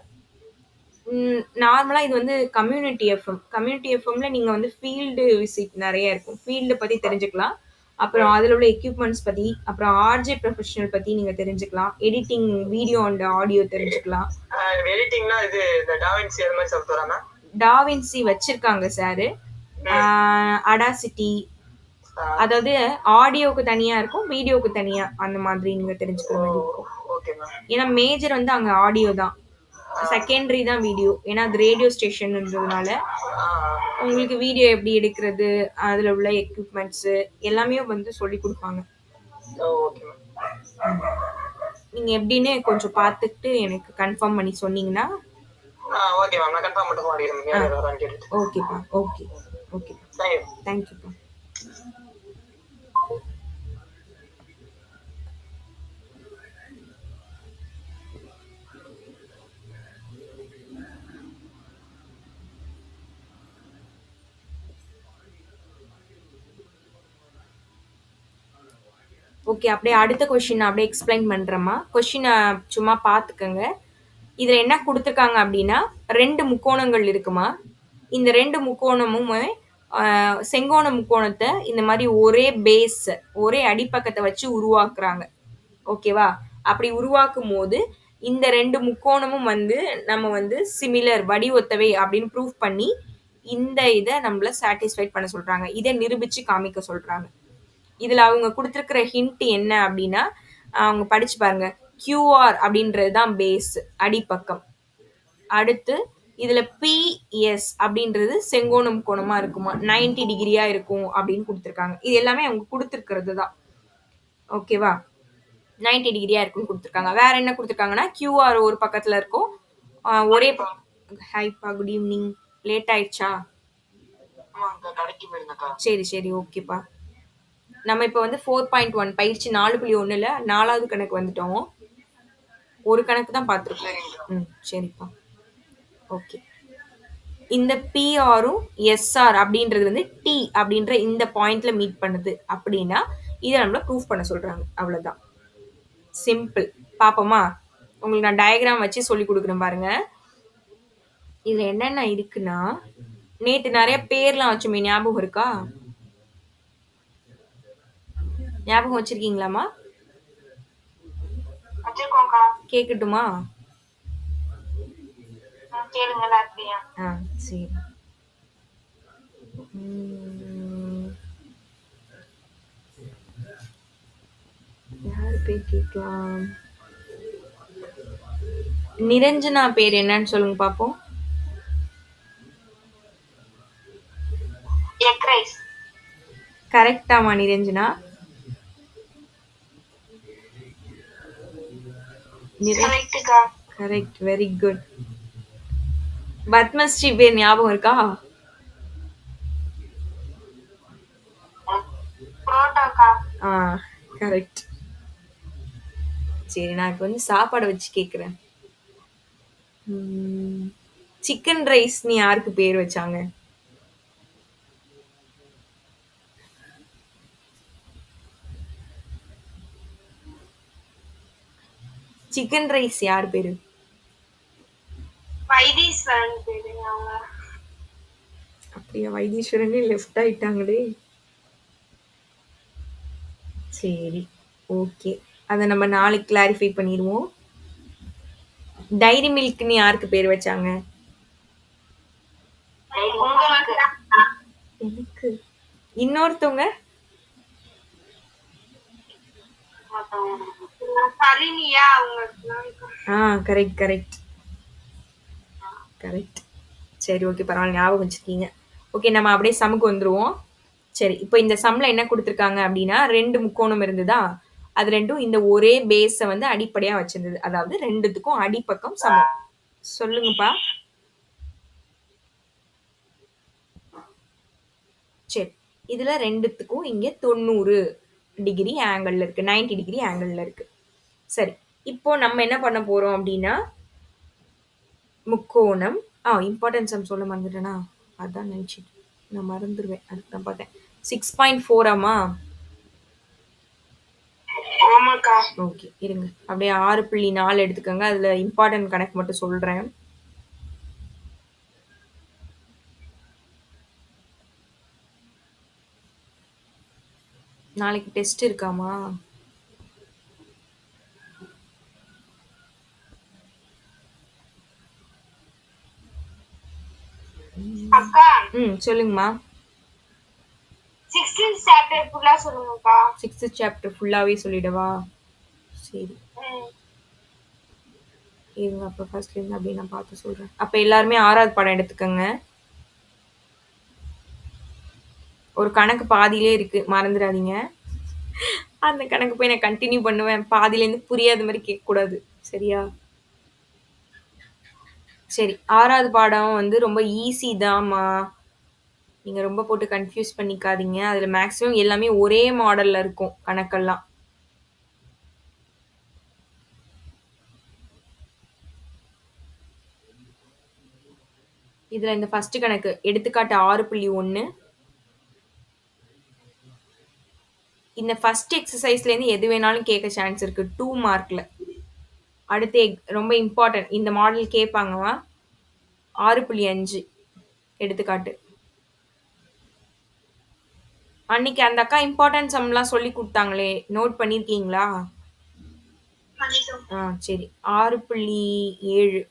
நார்மலா இது வந்து கம்யூனிட்டி எஃப்எம். கம்யூனிட்டி எஃப்எம்ல நீங்க வந்து ஃபீல்டு விசிட் நிறைய இருக்கும். ஃபீல்டு பத்தி தெரிஞ்சுக்கலாம். அப்புறம் அதுல உள்ள எக்யூப்மெண்ட்ஸ் பத்தி, அப்புறம் ஆர்ஜே ப்ரொஃபஷனல் பத்தி நீங்க தெரிஞ்சுக்கலாம். எடிட்டிங் வீடியோ அண்ட் ஆடியோ தெரிஞ்சுக்கலாம். எடிட்டிங்னா இது இந்த டாவின்சி அது மாதிரி சாஃப்ட்வேரா மேம்? டாவின்சி வச்சிருக்காங்க சாரு. அடாசிட்டி, அதாவது ஆடியோக்கு தனியா இருக்கும், வீடியோக்கு தனியா, அந்த மாதிரி நீங்க தெரிஞ்சுக்கிற மாதிரி இருக்கும். Okay ma'am. ஏன்னா மேஜர் வந்து அங்க ஆடியோ தான், செகண்டரி தான் வீடியோ. ஏன்னா அது ரேடியோ ஸ்டேஷன்ன்றதுனால உங்களுக்கு வீடியோ எப்படி எடுக்கிறது, அதுல உள்ள எக்யூப்மெண்ட்ஸ் எல்லாமே வந்து சொல்லி கொடுப்பாங்க. Okay ma'am. நீங்க எப்படின்னு கொஞ்சம் பார்த்துட்டு எனக்கு கன்ஃபார்ம் பண்ணி சொன்னீங்கன்னா. ஓகே மேம், நான் கன்ஃபார்ம் மட்டும் பண்ணிடுறேன். ஓகேப்பா, ஓகே ஓகே, தேங்க்யூப்பா. ஓகே, அப்படியே அடுத்த கொஸ்டின் அப்படியே எக்ஸ்பிளைன் பண்றேம்மா. கொஸ்டினை சும்மா பார்த்துக்கங்க. இதுல என்ன கொடுத்துருக்காங்க அப்படின்னா 2 முக்கோணங்கள் இருக்குமா. இந்த 2 முக்கோணமுமே செங்கோண முக்கோணத்தை இந்த மாதிரி ஒரே பேஸ், ஒரே அடிப்பக்கத்தை வச்சு உருவாக்குறாங்க. ஓகேவா? அப்படி உருவாக்கும் போது இந்த 2 முக்கோணமும் வந்து நம்ம வந்து சிமிலர், வடிவொத்தவை அப்படின்னு ப்ரூவ் பண்ணி இந்த இதை நம்மள சாட்டிஸ்ஃபைட் பண்ண சொல்றாங்க. இதை நிரூபிச்சு காமிக்க சொல்றாங்க. இதுல அவங்க கொடுத்துருக்கிற ஹிண்ட் என்ன அப்படின்னா, அவங்க படிச்சு பாருங்க. QR அப்படின்றது தான் பேஸ், அடிப்பக்கம். அடுத்து இதுல PS அப்படின்றது செங்கோண முக்கோணமா இருக்குமா, 90 டிகிரியா இருக்கும் அப்படின்னு கொடுத்துருக்காங்க. இது எல்லாமே அவங்க கொடுத்துருக்கிறது தான். ஓகேவா? 90 டிகிரியா இருக்குன்னு கொடுத்துருக்காங்க. வேற என்ன கொடுத்துருக்காங்கன்னா, QR ஒரு பக்கத்துல இருக்கும். ஒரே ஹைப்பா, குட் ஈவினிங். லேட் ஆயிடுச்சா? சரி சரி, ஓகேப்பா. நம்ம இப்போ வந்து 4.1 பயிற்சி 4.1ல 4வது கணக்கு வந்துட்டோம். ஒரு கணக்கு தான் பார்த்துருக்கோம். சரிப்பா, ஓகே. இந்த பிஆரும் எஸ்ஆர் அப்படின்றது வந்து டி அப்படின்ற இந்த பாயிண்ட்ல மீட் பண்ணுது அப்படின்னா இதை நம்மள ப்ரூஃப் பண்ண சொல்றாங்க. அவ்வளவுதான், சிம்பிள். பாப்போமா? உங்களுக்கு நான் டயக்ராம் வச்சு சொல்லி கொடுக்குறேன் பாருங்க. இதுல என்னென்ன இருக்குன்னா, நேத்து நிறைய பேர்லாம் வச்சுமே, ஞாபகம் இருக்கா? ஞாபகம் வச்சிருக்கீங்களாமா? கேக்கட்டுமா? சரி. யாரு பேர் கேட்கலாம்? நிரஞ்சனா பேர் என்னன்னு சொல்லுங்க பாப்போம். கரெக்டாமா Niranjana? Correct, very good. Padmashri பேர் ஞாபகம் இருக்கா? கரெக்ட். சரி, நான் இப்ப வந்து சாப்பாடு வச்சு கேக்குறேன். சிக்கன் ரைஸ் நீ யாருக்கு பேர் வச்சாங்க? சிக்கன் ரைஸ் யார் பேரு? வைத்தீஸ்வரன் பேரு. அப்படியா? வைத்தீஸ்வரனே லெஃப்ட் ஆயிட்டாங்களே. சரி, ஓகே. அதை நம்ம நாளைக்கு கிளாரிஃபை பண்ணிடுவோம். டைரி மில்க்னு யாருக்கு பேர் வச்சாங்க? எனக்கு. இன்னொருத்தவங்க? Correct correct correct. சரி, ஓகே, பரவாயில்ல, ஞாபகம் வச்சிருக்கீங்க. ஓகே, நம்ம அப்படியே சம்முக்கு வந்துருவோம். சரி, இப்போ இந்த சம்ல என்ன கொடுத்துருக்காங்க அப்படின்னா, 2 முக்கோணம் இருந்ததா, அது ரெண்டும் இந்த ஒரே பேஸை வந்து அடிப்படையா வச்சிருந்தது. அதாவது 2த்துக்கும் அடிப்பக்கம் சமம். சொல்லுங்கப்பா. சரி, இதுல ரெண்டுத்துக்கும் இங்க 90 டிகிரி ஆங்கிள் இருக்கு, 90 டிகிரி ஆங்கிள் இருக்கு. சரி, இப்போ நம்ம என்ன பண்ண போறோம் அப்படின்னா முக்கோணம் இம்பார்ட்டன்ஸ் சம் சொல்ல மறந்துட்டேனா, அதான் நினைச்சிட்டு நான் மறந்துடுவேன், அதுக்கு நான் பார்த்தேன். 6.4 ஆமா. ஆமாக்கா. ஓகே, இருங்க அப்படியே 6.4 எடுத்துக்கோங்க. அதுல இம்பார்ட்டன்ட் கணக்கு மட்டும் சொல்றேன். நாளைக்கு டெஸ்ட் இருக்காமா? அக்கா சொல்லுங்கம்மா. 16th சாப்டர் ஃபுல்லா சொல்லுங்கக்கா. 6th சாப்டர் ஃபுல்லாவே சொல்லிடவா? சரி இருங்க, அப்போ ஃபர்ஸ்ட்லேருந்து அப்படியே நான் பார்த்து சொல்கிறேன். அப்போ எல்லாருமே 6வது பாடம் எடுத்துக்கோங்க. ஒரு கணக்கு பாதியிலே இருக்கு, மறந்துடாதீங்க. அந்த கணக்கு போய் நான் கண்டினியூ பண்ணுவேன், பாதியிலேருந்து புரியாத மாதிரி கேட்கக்கூடாது, சரியா? சரி, 6வது பாடம் வந்து ரொம்ப ஈஸி தான்மா, நீங்கள் ரொம்ப போட்டு கன்ஃபியூஸ் பண்ணிக்காதீங்க. அதில் மேக்ஸிமம் எல்லாமே ஒரே மாடலில் இருக்கும் கணக்கெல்லாம். இதில் இந்த ஃபர்ஸ்ட் கணக்கு எடுத்துக்காட்டு 6.1. இந்த ஃபர்ஸ்ட் எக்ஸசைஸ்லேருந்து எது வேணாலும் கேட்க சான்ஸ் இருக்கு 2 மார்க்கில். அடுத்து ரொம்ப இம்பார்ட்டன்ட், இந்த மாடல் கேட்பாங்கவா. 6.5 எடுத்துக்காட்டு. அன்னைக்கு அந்த அக்கா இம்பார்ட்டன்ட் சம்லாம் சொல்லி கொடுத்தாங்களே, நோட் பண்ணியிருக்கீங்களா? சரி, 6.7.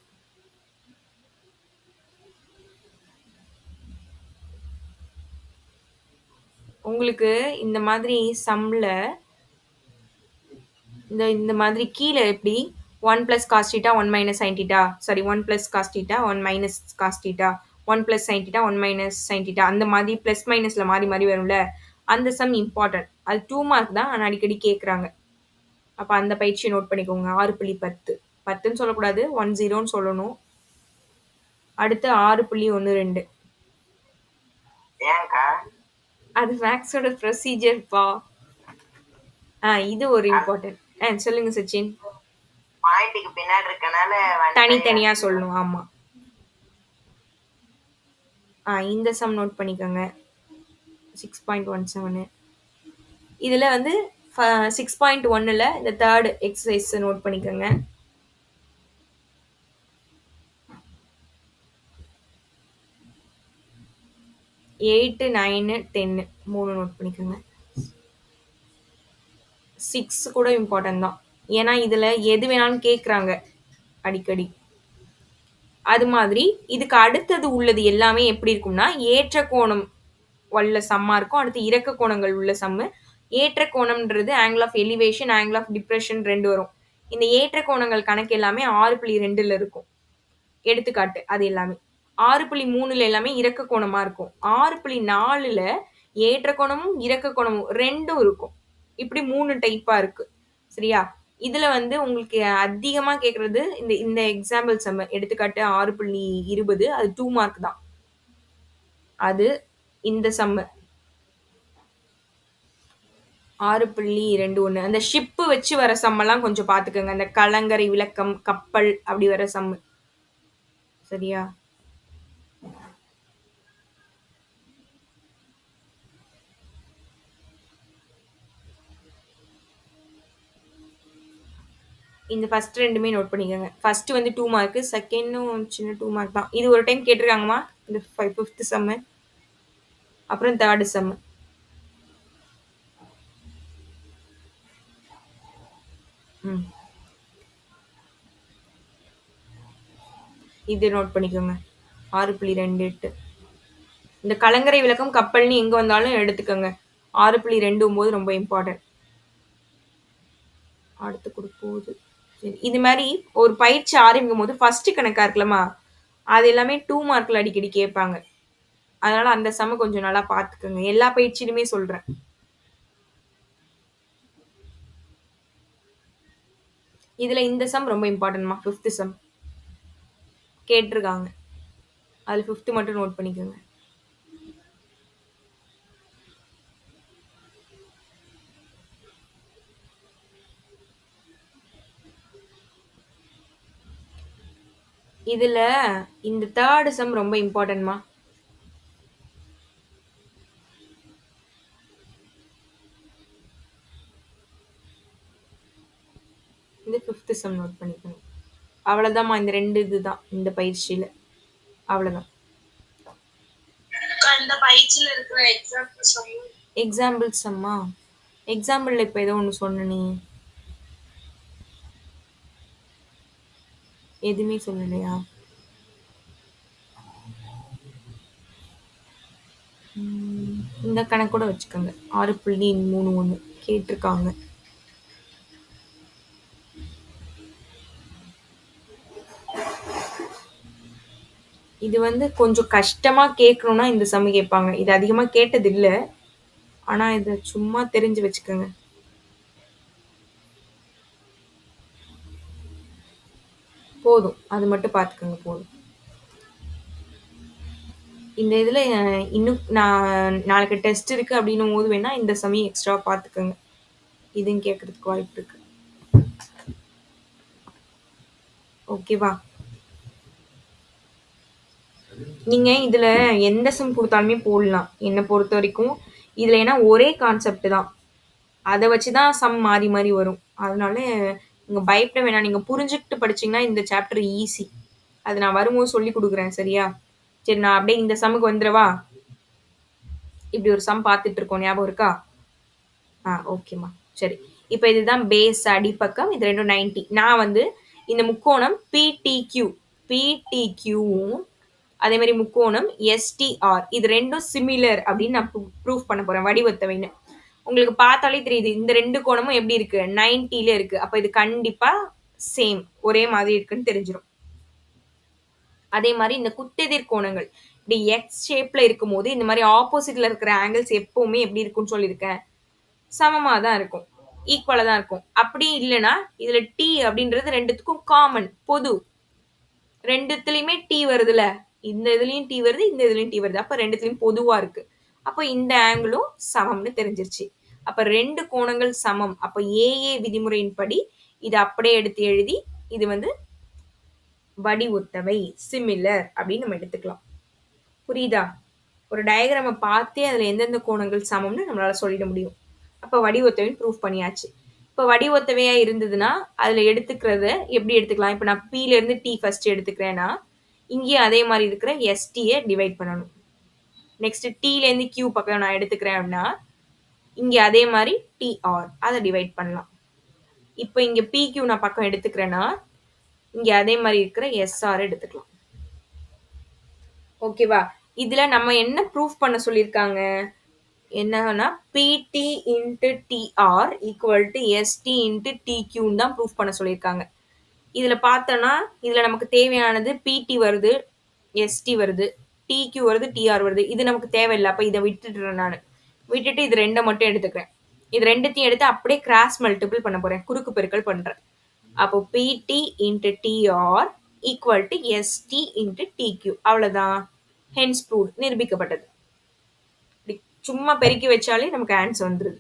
உங்களுக்கு இந்த மாதிரி சம்ல இந்த மாதிரி கீழே எப்படி 1 + cos θ 1 - sin θ, sorry 1 + cos θ 1 - cos θ 1 + sin θ 1 - sin θ, அந்த மாதிரி ப்ளஸ் மைனஸ்ல மாறி மாறி வரும்ல, அந்த சம் இம்பார்ட்டன்ட். அது 2 மார்க் தான், ஆனால் அடிக்கடி கேட்குறாங்க. அப்போ அந்த பயிற்சியை நோட் பண்ணிக்கோங்க. 6.10, 10ன்னு சொல்லக்கூடாது, 10ன்னு சொல்லணும். அடுத்து 6.12. ஏன்க்கா? அது மேக்ஸோட ப்ரொசீஜர்ப்பா. இது ஒரு இம்பார்ட்டன்ட். சொல்லுங்க சச்சின். பாயிண்ட்டுக்கு பின்னாடி இருக்கனால தனித்தனியா சொல்லணும், ஆமா. இந்த சம் நோட் பண்ணிக்கோங்க. 6.17. இதுல வந்து 6.1ல இந்த தேர்ட் எக்ஸசைஸ் நோட் பண்ணிக்கோங்க. 8, 9, 10 3 நோட் பண்ணிக்கோங்க. 6 கூட இம்பார்ட்டன்ட் தான், ஏன்னா இதுல எது வேணாலும் கேட்குறாங்க அடிக்கடி. அது மாதிரி இதுக்கு அடுத்தது உள்ளது எல்லாமே எப்படி இருக்கும்னா ஏற்ற கோணம் உள்ள சம்மா இருக்கும். அடுத்து இறக்க கோணங்கள் உள்ள சம்மு. ஏற்ற கோணம்ன்றது angle of elevation, angle of depression 2 வரும். இந்த ஏற்ற கோணங்கள் கணக்கு எல்லாமே 6.2ல இருக்கும். எடுத்துக்காட்டு அது எல்லாமே 6.3ல எல்லாமே இறக்க கோணமா இருக்கும். 6.4ல ஏற்ற கோணமும் இறக்க கோணமும் ரெண்டும் இருக்கும். இப்படி 3 டைப்பா இருக்கு, சரியா? இதுல வந்து உங்களுக்கு அதிகமா கேட்கறது இந்த எக்ஸாம்பிள் சம். எடுத்துக்காட்டு 6.20, அது 2 மார்க் தான். அது இந்த சம்மு 6.21. அந்த ஷிப்பு வச்சு வர சம்மெல்லாம் கொஞ்சம் பார்த்துக்கோங்க. அந்த கலங்கரை விளக்கம், கப்பல் அப்படி வர சம்மு, சரியா? இந்த ஃபர்ஸ்ட் ரெண்டுமே நோட் பண்ணிக்கோங்க. ஃபர்ஸ்ட் வந்து 2 மார்க், செகண்டும் சின்ன 2 மார்க் தான். இது ஒரு டைம் கேட்டிருக்காங்கம்மா, இந்த 5th சம்மு. அப்புறம் தேர்டு சம்மு. இது நோட் பண்ணிக்கோங்க. 6.28. இந்த கலங்கரை விளக்கம் கப்பல்னு எங்க வந்தாலும் எடுத்துக்கோங்க. 6.29 ரொம்ப இம்பார்ட்டன்ட். அடுத்து கொடுப்போது. சரி, இது மாதிரி ஒரு பயிற்சி ஆரம்பிக்கும் போது ஃபர்ஸ்ட் கணக்கா இருக்கலாமா, அது எல்லாமே 2 மார்க்ல அடிக்கடி கேட்பாங்க. அதனால அந்த சம்ம கொஞ்சம் நல்லா பார்த்துக்கோங்க. எல்லா பயிற்சியிலுமே சொல்றேன். இதுல இந்த சம் ரொம்ப இம்பார்ட்டன்ட்மா, 5th சம் கேட்டிருக்காங்க. அது 5th மட்டும் நோட் பண்ணிக்கோங்க. இதுல இந்த தேர்ட் சம் ரொம்ப இம்பார்ட்டன்ட்மா. இந்த 5th சம் நோட் பண்ணிக்கணும். அவ்வளவுதாம்மா, இந்த 2 இதுதான் இந்த பயிற்சியில. அவ்வளவுதான். இந்த பயிற்சியில இருக்கிற எக்ஸாம்பிள் சொல்லுங்க. எக்ஸாம்பிள் சம்மா? எக்ஸாம்பிள்ல இப்ப ஏதோ ஒண்ணு சொன்ன நீ. எதுவுமே சொல்லலையா? இந்த கணக்கூட வச்சுக்கோங்க. 6.31 கேட்டிருக்காங்க. இது வந்து கொஞ்சம் கஷ்டமா கேட்கணும்னா இந்த சம் கேட்பாங்க. இது அதிகமா கேட்டது இல்ல. ஆனா இத சும்மா தெரிஞ்சு வச்சுக்கோங்க. போதும். அது மட்டும் பார்த்துக்கோங்க போதும். இந்த இதுல இன்னும் நான் நாளைக்கு டெஸ்ட் இருக்கு அப்படின்னும் போது வேணா இந்த சமயம் எக்ஸ்ட்ரா பார்த்துக்கோங்க. இதுவும் கேட்கறதுக்கு வாய்ப்பு இருக்கு. ஓகேவா? நீங்க இதுல எந்த சம் கொடுத்தாலுமே போடலாம். என்னை பொறுத்த வரைக்கும் இதுல ஏன்னா ஒரே கான்செப்ட் தான். அதை வச்சுதான் சம் மாறி மாறி வரும். அதனால நீங்க பயப்பட வேணாம். நீங்க புரிஞ்சுக்கிட்டு படிச்சீங்கன்னா இந்த சாப்டர் ஈஸி. அது நான் வரும்போது சொல்லி கொடுக்குறேன். சரியா? சரி, நான் அப்படியே இந்த சம்முக்கு வந்துடவா? இப்படி ஒரு சம் பார்த்துட்டு இருக்கோம், ஞாபகம் இருக்கா? ஓகேம்மா. சரி, இப்போ இதுதான் பேஸ் அடிப்பக்கம். இது ரெண்டும் 90. நான் வந்து இந்த முக்கோணம் பிடிக்யூவும் அதே மாதிரி முக்கோணம் எஸ்டிஆர் இது ரெண்டும் சிமிலர் அப்படின்னு நான் ப்ரூஃப் பண்ண போறேன், வடிவத்தவைன்னு. உங்களுக்கு பார்த்தாலே தெரியுது இந்த ரெண்டு கோணமும் எப்படி இருக்கு, 90ல இருக்கு. அப்ப இது கண்டிப்பா சேம், ஒரே மாதிரி இருக்குன்னு தெரிஞ்சிடும். அதே மாதிரி இந்த குத்தெதிர் கோணங்கள் இப்படி எக்ஸ் ஷேப்ல இருக்கும் போது இந்த மாதிரி ஆப்போசிட்ல இருக்கிற ஆங்கிள்ஸ் எப்பவுமே எப்படி இருக்கும்னு சொல்லியிருக்கேன், சமமா தான் இருக்கும், ஈக்குவலா தான் இருக்கும். அப்படி இல்லைன்னா இதுல டி அப்படின்றது ரெண்டுத்துக்கும் காமன், பொது. ரெண்டுத்துலயுமே டி வருதுல, இந்த இதுலயும் டி வருது, இந்த இதுலயும் டி வருது. அப்ப ரெண்டுத்துலயும் பொதுவா இருக்கு. அப்ப இந்த ஆங்கிளும் சமம்னு தெரிஞ்சிருச்சு. அப்ப ரெண்டு கோணங்கள் சமம். அப்ப ஏஏ விதிமுறையின்படி இது அப்படியே எடுத்து எழுதி இது வந்து வடி ஒத்தவை, சிமிலர் அப்படின்னு நம்ம எடுத்துக்கலாம். புரியுதா? ஒரு டயக்ராமை பார்த்தே அதுல எந்தெந்த கோணங்கள் சமம்னு நம்மளால சொல்லிட முடியும். அப்ப வடி ஒத்தவைன்னு ப்ரூஃப் பண்ணியாச்சு. இப்போ வடி ஒத்தவையா இருந்ததுன்னா அதுல எடுத்துக்கிறத எப்படி எடுத்துக்கலாம்? இப்போ நான் Pல இருந்து டி ஃபர்ஸ்ட் எடுத்துக்கிறேன்னா இங்கேயும் அதே மாதிரி இருக்கிற எஸ்டியை டிவைட் பண்ணணும். நெக்ஸ்ட் டீல இருந்து கியூ பக்கம் நான் எடுத்துக்கிறேன் அப்படின்னா இங்க அதே மாதிரி டிஆர் அதை டிவைட் பண்ணலாம். இப்போ இங்க பிக்யூ நான் பக்கம் எடுத்துக்கிறேன்னா இங்க அதே மாதிரி இருக்கிற எஸ்ஆர் எடுத்துக்கலாம். ஓகேவா? இதுல நம்ம என்ன ப்ரூஃப் பண்ண சொல்லியிருக்காங்க, என்னன்னா PT into DR equal to ST into டிக்யூன்னு தான் ப்ரூஃப் பண்ண சொல்லியிருக்காங்க. இதுல பார்த்தோன்னா இதுல நமக்கு தேவையானது பிடி வருது, எஸ்டி வருது, டிக்யூ வருது, டிஆர் வருது. இது நமக்கு தேவையில்லை. அப்ப இதை விட்டுடுறேன். நான் விட்டுட்டு இது ரெண்டை மட்டும் எடுத்துக்கிறேன். இது ரெண்டுத்தையும் எடுத்து அப்படியே கிராஸ் மல்டிபிள் பண்ண போறேன், குறுக்கு பெருக்கல் பண்றேன். அப்போ PT into DR equal to ST into DQ. அவ்வளவுதான். ஹென்ஸ் ப்ரூவ்ட், நிரூபிக்கப்பட்டது. சும்மா பெருக்கி வச்சாலே நமக்கு ஆன்சர் வந்துருது.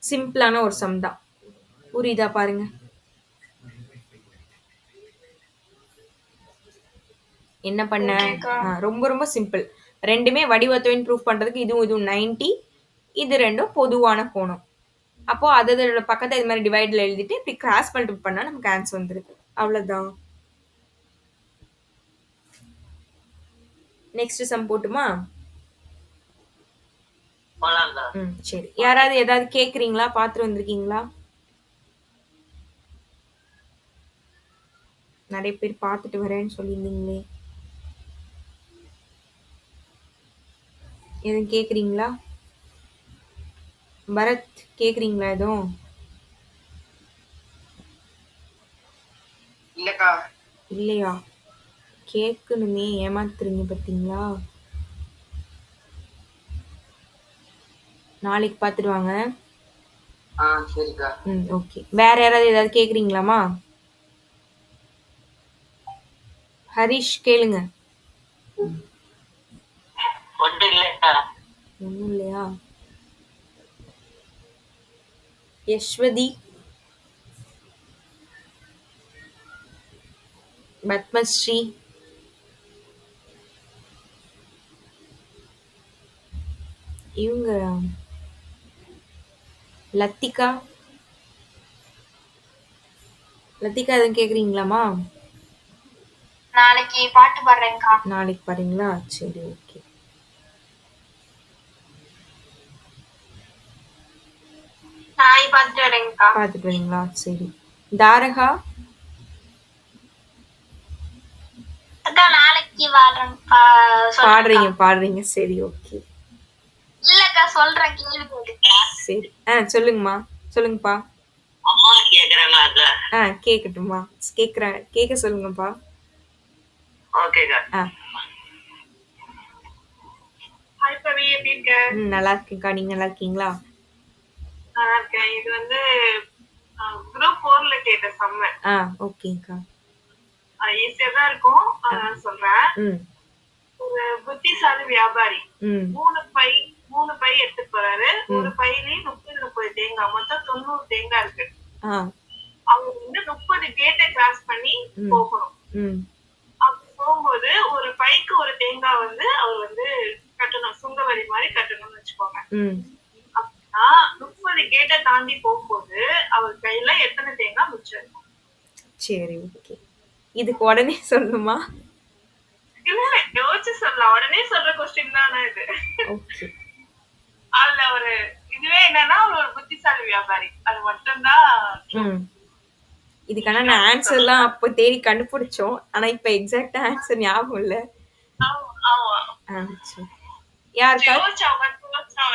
சிம்பிளான ஒரு சம் தான். புரியுதா பாருங்க. என்ன பண்ண, ரொம்ப ரொம்ப சிம்பிள். ரெண்டுமே வடிவத்தவைன்னு ப்ரூஃப் பண்றதுக்கு இதுவும் 90, இது ரெண்டும் பொதுவான கோணம். அப்போ அதோட பக்கத்தை இது மாதிரி டிவைட்ல எழுதிட்டு இப்படி கிராஸ் மல்டிபிள் பண்ணா நமக்கு ஆன்சர் வந்துருது. அவ்வளவுதான். நெக்ஸ்ட் சம் போட்டுமா? சரி, யாராவது ஏதாவது கேக்குறீங்களா? பாத்துட்டு வந்திருக்கீங்களா? நிறைய பேர் பார்த்துட்டு வரேன்னு சொல்லியிருந்தீங்களே, எதுவும் கேக்குறீங்களா? பரத் கேக்குறீங்களா எதுவும்? இல்லையா? கேட்கணுமே, ஏமாத்துறீங்க பார்த்தீங்களா? நாளைக்கு பார்த்துட்டு வாங்க. சரிக்கா. ஓகே. வேற யாராவது ஏதாவது கேக்குறீங்களாமா? ஹரிஷ் கேளுங்க. ஒன்றும் இல்லையா? யஸ்வதி, பத்மஸ்ரீ, இவங்க லத்திகா. லத்திகா எதுவும் கேக்குறீங்களாமா? நாளைக்கு பாட்டு பாடுறேன்க்கா. நாளைக்கு பாருங்களா? சரி, ஓகே. நாளைக்கு பாத்துட்டு வரேன்க்கா. பார்த்துட்டு வரீங்களா? சரி. தாரகா, அக்கா நாளைக்கு பாடுறேன்க்கா. பாடுறீங்க பாடுறீங்க. சரி, ஓகே. இல்லக்கா சொல்றேன் கேளுக்கா. சரி. சொல்லுங்கம்மா. சொல்லுங்கப்பா. அம்மா கேக்குறாங்க அக்கா. கேட்கட்டும்மா. கேட்க சொல்லுங்கப்பா. ஓகேக்கா. ஹாய் பவி, எப்படி இருக்க? நல்லா இருக்கேன்க்கா. நீங்க நல்லா இருக்கீங்களா? நல்லா இருக்கேன். இது வந்து குரூப் 4ல கேட்ட சம்ம. ஓகேங்க்கா. ஈஸியா தான் இருக்கும். அதான் சொல்றேன். ம். ஒரு புத்திசாலி வியாபாரி ம். 3 பை எடுத்துட்டு போறாரு. ஒரு பையிலே 30 தேங்காய், மொத்தம் 90 தேங்காய் இருக்கு. ஆ. அவங்க வந்து 30 கேட்டை கிராஸ் பண்ணி போகணும். ம். அப்படி போகும்போது ஒரு பைக்கு ஒரு தேங்காய் வந்து அவர் வந்து கட்டணும், சுங்கவரி மாதிரி கட்டணும்னு வச்சுக்கோங்க. ம். அப்படின்னா 30 கேட்டை தாண்டி போகும்போது அவர் கையில எத்தனை தேங்காய் மிச்சம் இருக்கும்? சரி, ஓகே. இதுக்கு உடனே சொல்லணுமா? இல்ல யோசிச்சு சொல்லலாம். உடனே சொல்ற கொஸ்டின் தானே இது. ஓகே. அதுல ஒரு இதுவே என்னன்னா அவர் ஒரு புத்திசாலி வியாபாரி, அது மட்டும்தான். இதுக்கான நான் ஆன்சர்லாம் அப்போ தேடி கண்டுபிடிச்சோம். ஆனா இப்ப எக்ஸாக்டா ஆன்சர் ஞாபகம் இல்ல. சரி. யாருக்கா?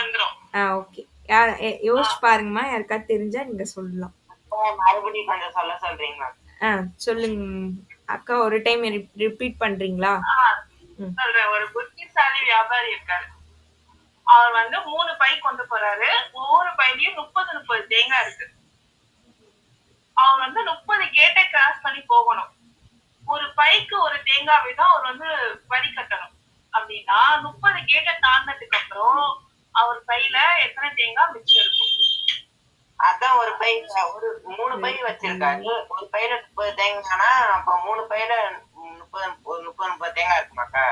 வந்துரும். ஓகே. யோசிச்சு பாருங்கம்மா. யாருக்காவது தெரிஞ்சா நீங்க சொல்லலாம். மறுபடியும் கொஞ்சம் சொல்ல சொல்றீங்களா? சொல்லுங்க அக்கா. ஒரு டைம் ரிப்பீட் பண்றீங்களா? சொல்றேன். ஒரு புத்திசாலி வியாபாரி இருக்காரு. அவர் வந்து 3 பை கொண்டு போறாரு. ஒவ்வொரு பையிலயும் 30 தேங்காய் இருக்கு. அவர் வந்து 30 கேட்டை கிராஸ் பண்ணி போகணும். ஒரு பைக்கு ஒரு தேங்காய் வீதம் அவர் வந்து வரி கட்டணும். அப்படின்னா 30 கேட்டை தாண்டினதுக்கு அப்புறம் அவர் பையில எத்தனை தேங்காய் மிச்சம் இருக்கும்? அதான் ஒரு 3 பை வச்சிருக்காரு. ஒரு பையில 30 தேங்காய்னா அப்ப 3 பையில 30 தேங்காய் இருக்குமாக்கா?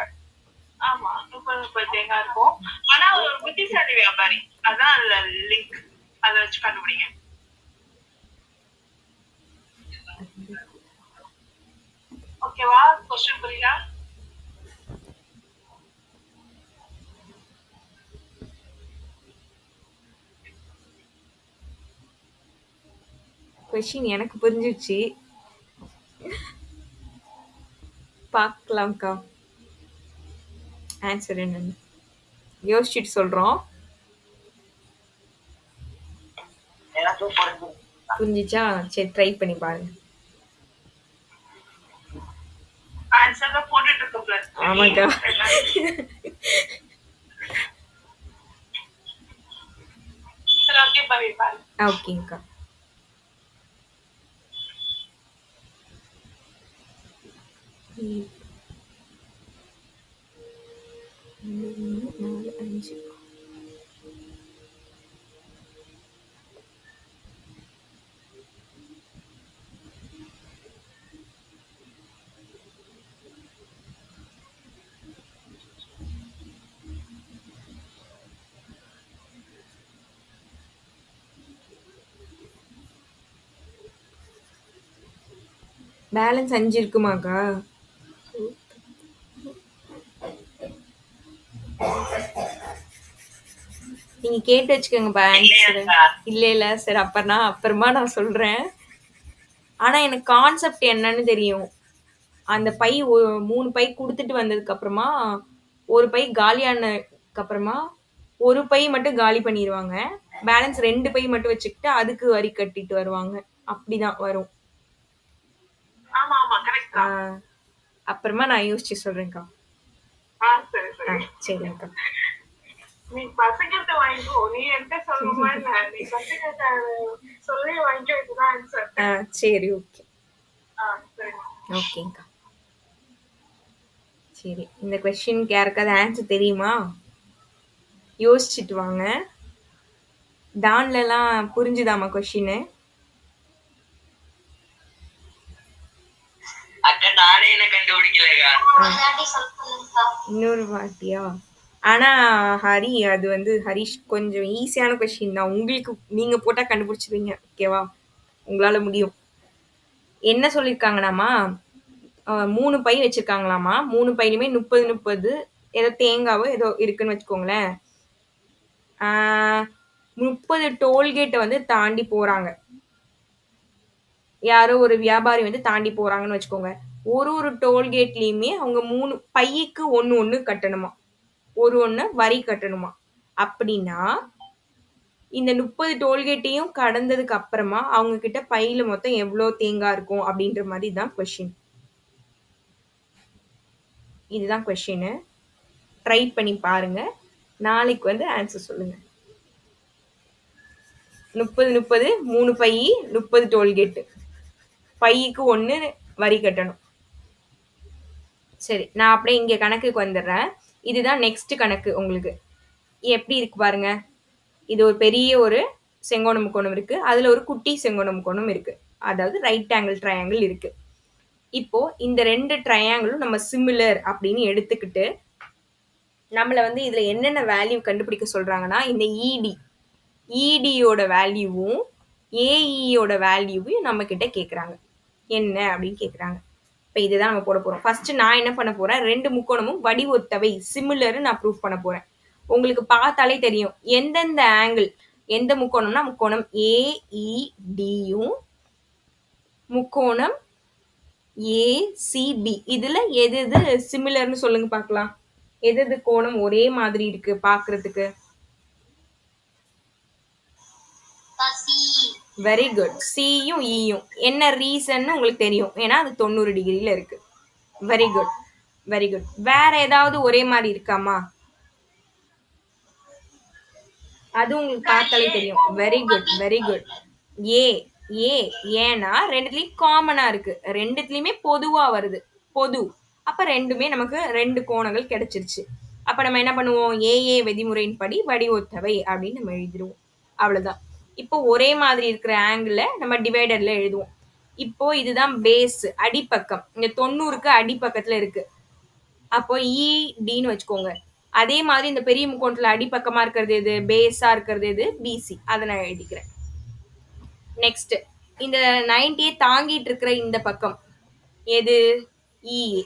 ஆமா, 30 தேங்காய் இருக்கும். ஆனா அவர் ஒரு புத்திசாலி வியாபாரி. அதான் அதுல லிங்க். அதை வச்சு கண்டுபிடிங்க. ஓகேவா? கொஸ்டின் புரியுதா? கொஸ்டின் எனக்கு புரிஞ்சிருச்சு. பார்க்கலாம்க்கா ஆன்சர் என்னன்னு யோசிச்சுட்டு சொல்றோம். புரிஞ்சிச்சா? சரி, ட்ரை பண்ணி பாருங்க. ஆன்சர் போட்டுட்டு இருக்கோம்ல. ஆமாக்கா. சரி, ஓகே பவி பாரு. ஓகேங்கக்கா. பேலன்ஸ் 5 இருக்குமாக்கா? நீங்க கேட்டு வச்சுக்கோங்க ஆன்சர். இல்ல சரி, அப்புறமா நான் சொல்றேன். ஆனா எனக்கு கான்செப்ட் என்னன்னு தெரியும். அந்த பை 3 பை குடுத்துட்டு வந்ததுக்கு அப்புறமா ஒரு பை காலியானதுக்கு அப்புறமா ஒரு பை மட்டும் காலி பண்ணிடுவாங்க. பேலன்ஸ் 2 பை மட்டும் வச்சுக்கிட்டு அதுக்கு வரி கட்டிட்டு வருவாங்க. அப்படிதான் வரும். ஆமா ஆமா, கரெக்ட். அப்புறமா நான் யோசிச்சு சொல்றேன்க்கா. சரி சரி. சரிங்கக்கா. நீ பசங்கிட்ட வாங்கிக்கோ. நீ என்கிட்ட சொல்லணுமா என்ன? நீ பசங்கிட்ட சொல்லி வாங்கிக்கோ. இதுதான் ஆன்சர். சரி, ஓகே. சரி. ஓகேங்கக்கா. சரி, இந்த கொஸ்டினுக்கு யாருக்காவது ஆன்சர் தெரியுமா? யோசிச்சுட்டு வாங்க. டான்லலாம் புரிஞ்சுதாமா கொஸ்டின்? அக்கா நானே இன்னொரு வாட்டியா? ஆனா ஹரி, அது வந்து ஹரிஷ் கொஞ்சம் ஈஸியான கொஸ்டின் தான். உங்களுக்கு நீங்க போட்டா கண்டுபிடிச்சிருவீங்க. ஓகேவா? உங்களால முடியும். என்ன சொல்லியிருக்காங்கன்னாமா, 3 பை வச்சிருக்காங்களாமா. 3 பையிலுமே 30, 30 ஏதோ தேங்காவோ ஏதோ இருக்குன்னு வச்சுக்கோங்களேன். 30 டோல்கேட்ட வந்து தாண்டி போறாங்க. யாரோ ஒரு வியாபாரி வந்து தாண்டி போறாங்கன்னு வச்சுக்கோங்க. ஒரு டோல்கேட்லயுமே அவங்க 3 பைக்கு 1 கட்டணுமா. ஒண்ணு வரி கட்டணுமா. அப்படின்னா, இந்த 30 டோல்கேட்டையும் கடந்ததுக்கு அப்புறமா அவங்க கிட்ட பையில மொத்தம் எவ்வளோ தேங்காய் இருக்கும் அப்படின்ற மாதிரி தான் கொஸ்டின். இதுதான் கொஸ்டின். ட்ரை பண்ணி பாருங்க. நாளைக்கு வந்து ஆன்சர் சொல்லுங்க. 30, 30 3 பை 30 டோல்கேட். பைக்கு 1 வரி கட்டணும். சரி, நான் அப்படியே இங்க கணக்குக்கு வந்துடுறேன். இதுதான் நெக்ஸ்ட் கணக்கு உங்களுக்கு. எப்படி இருக்கு பாருங்க. இது ஒரு பெரிய ஒரு செங்கோண முக்கோணம் இருக்கு. அதுல ஒரு குட்டி செங்கோண முக்கோணம் இருக்கு. அதாவது ரைட் ஆங்கிள் ட்ரையாங்கிள் இருக்கு. இப்போ இந்த 2 ட்ரையாங்கிளும் நம்ம சிமிலர் அப்படின்னு எடுத்துக்கிட்டு நம்மள வந்து இதுல என்னென்ன வேல்யூ கண்டுபிடிக்க சொல்றாங்கன்னா, இந்த இடியோட வேல்யூவும் ஏஇயோட வேல்யூவையும் நம்ம கிட்ட கேக்குறாங்க. என்ன அப்படின்னு கேக்குறாங்க. இப்போ இதுதான் நம்ம போட போறோம். ஃபர்ஸ்ட் நான் என்ன பண்ண போறேன், 2 முக்கோணமும் வடிவொத்தவை சிமிலர் நான் ப்ரூஃப் பண்ண போறேன். உங்களுக்கு பார்த்தாலே தெரியும் எந்தெந்த ஆங்கிள், எந்த முக்கோணம்னா முக்கோணம் ஏஇடியும் முக்கோணம் ஏசிபி, இதுல எது எது சிமிலர்னு சொல்லுங்க பார்க்கலாம். எது எது கோணம் ஒரே மாதிரி இருக்கு பாக்குறதுக்கு? Very good. சியும் ஈயும். என்ன ரீசன் உங்களுக்கு தெரியும், ஏன்னா அது 90 டிகிரில இருக்கு. Very good, very good. வேற ஏதாவது ஒரே மாதிரி இருக்காமா? அது உங்களுக்கு பார்த்தாலே தெரியும். Very good, very good. ஏ ஏ ஏன்னா ரெண்டுத்துலயும் காமனா இருக்கு, ரெண்டுத்துலயுமே பொதுவா வருது. பொது. அப்ப ரெண்டுமே நமக்கு 2 கோணங்கள் கிடைச்சிருச்சு. அப்ப நம்ம என்ன பண்ணுவோம், ஏஏ விதிமுறையின் படி வடிவொத்தவை அப்படின்னு நம்ம எழுதிடுவோம். அவ்வளவுதான். இப்போ ஒரே மாதிரி இருக்கிற ஆங்கிள் நம்ம டிவைடர்ல எழுதுவோம். இப்போ இதுதான் பேஸ், அடிப்பக்கம். இந்த 90க்கு அடிப்பக்கத்துல இருக்கு. அப்போ இடின்னு வச்சுக்கோங்க. அதே மாதிரி இந்த பெரிய முக்கோணத்துல அடிப்பக்கமா இருக்கிறது எது, பேஸா இருக்கிறது எது, பிசி. அதை நான் எழுதிக்கிறேன். நெக்ஸ்ட், இந்த 90 தாங்கிட்டு இருக்கிற இந்த பக்கம் எது, இஏ.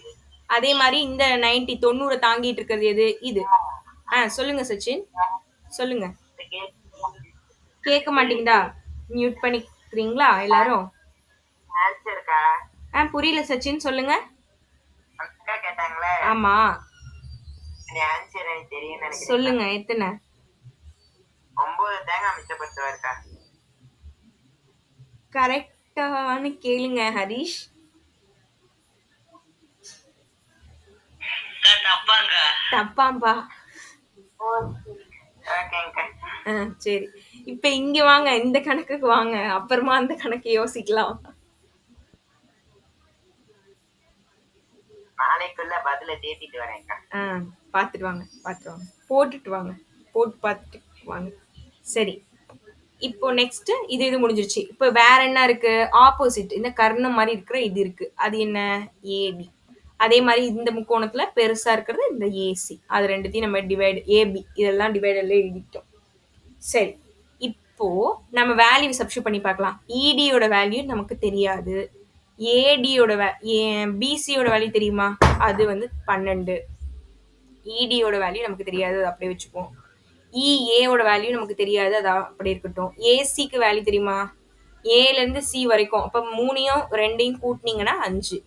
அதே மாதிரி இந்த 90 தாங்கிட்டு இருக்கிறது எது, இது. சொல்லுங்க சச்சின், சொல்லுங்க. கேட்க மாட்டீங்களா? மியூட் பண்ணிக்கிறீங்களா எல்லாரும்? புரியல சச்சின், சொல்லுங்க. ஆமா, சொல்லுங்க. எத்தனை? 9 தேங்காய் மிச்சப்படுத்துவாருக்கா. கரெக்டானு கேளுங்க ஹரிஷ். தப்பாம்பா. சரி, இப்ப இங்க வாங்க, இந்த கணக்குக்கு வாங்க, அப்புறமா அந்த கணக்கு யோசிக்கலாம். நாளைக்குள்ள பதில தேத்திட்டு வரேன்க்கா. பாத்துட்டு வாங்க, பாத்துட்டு வாங்க, போட்டுட்டு வாங்க, போட்டு பார்த்துட்டு வாங்க. சரி, இப்போ நெக்ஸ்ட் இது முடிஞ்சிருச்சு. இப்போ வேற என்ன இருக்கு, ஆப்போசிட் இந்த கர்ணம் மாதிரி இருக்கிற இது இருக்கு. அது என்ன, ஏபி. அதே மாதிரி இந்த முக்கோணத்துல பெருசா இருக்கிறது இந்த ஏசி. அது ரெண்டுத்தையும் நம்ம டிவைட், ஏபி இதெல்லாம் டிவைடர்ல எழுதிட்டோம். சரி, இப்போ நம்ம வேல்யூ சப்ஸ்டிட்யூட் பண்ணி பார்க்கலாம். இடியோட வேல்யூ நமக்கு தெரியாது. ஏடியோட பிசியோட வேல்யூ தெரியுமா, அது வந்து 12. இடியோட வேல்யூ நமக்கு தெரியாது, அது அப்படியே வச்சுப்போம். இஏவோட வேல்யூ நமக்கு தெரியாது, அது அப்படி இருக்கட்டும். ஏசிக்கு வேல்யூ தெரியுமா, ஏல இருந்து சி வரைக்கும். அப்ப 3யும் 2யும் கூட்டினீங்கன்னா 5.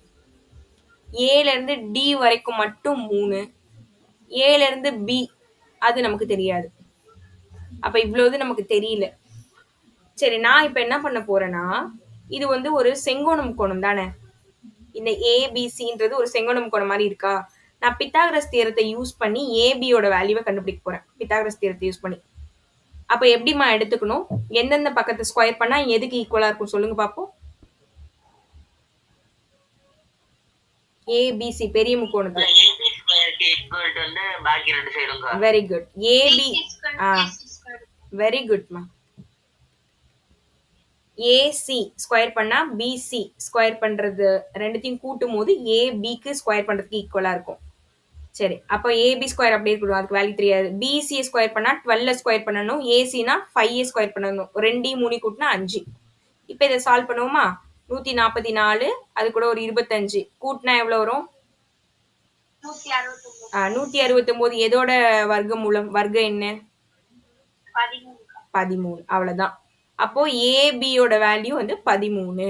ஏல இருந்து டி வரைக்கும் மட்டும் 3. ஏல இருந்து பி அது நமக்கு தெரியாது. அப்ப இவ்வளவு நமக்கு தெரியல. சரி, நான் இப்ப என்ன பண்ண போறேன்னா, இது வந்து ஒரு செங்கோண முக்கோணம் தானே. இந்த ஏபிசின்றது ஒரு செங்கோண முக்கோணம் மாதிரி இருக்கா. நான் பித்தாகரஸ் தியரத்தை யூஸ் பண்ணி ஏபியோட வேல்யூவை கண்டுபிடிக்க போறேன். பித்தாகரஸ் தியரத்தை யூஸ் பண்ணி. அப்ப எப்படிமா எடுத்துக்கணும், எந்தெந்த பக்கத்தை ஸ்கொயர் பண்ணா எதுக்கு ஈக்குவலா இருக்கும் சொல்லுங்க பாப்போம். ஏபிசி பெரிய முக்கோணத்துல வெரி குட். ஏபி வெரி குட்மா. ஏசி ஸ்கொயர் பண்ணா பிசி ஸ்கொயர் பண்றது ரெண்டுத்தையும் கூட்டும் போது ஏபிக்கு ஸ்கொயர் பண்றதுக்கு ஈக்குவலா இருக்கும். சரி, அப்போ ஏபி ஸ்கொயர் அப்படியே இருக்கணும், அதுக்கு வேல்யூ தெரியாது. பிசியை ஸ்கொயர் பண்ணா 12 ஸ்கொயர் பண்ணணும், ஏசினா 5 ஸ்கொயர் பண்ணணும், ரெண்டையும் மூணு கூட்டினா 5. இப்போ இதை சால்வ் பண்ணுவோமா? 144 அது கூட ஒரு 25 கூட்டினா எவ்வளோ வரும்? 169. எதோட வர்க்க மூலம் வர்க்கம் என்ன? 13. அவ்வளவுதான். அப்போ ஏபியோட வேல்யூ வந்து 13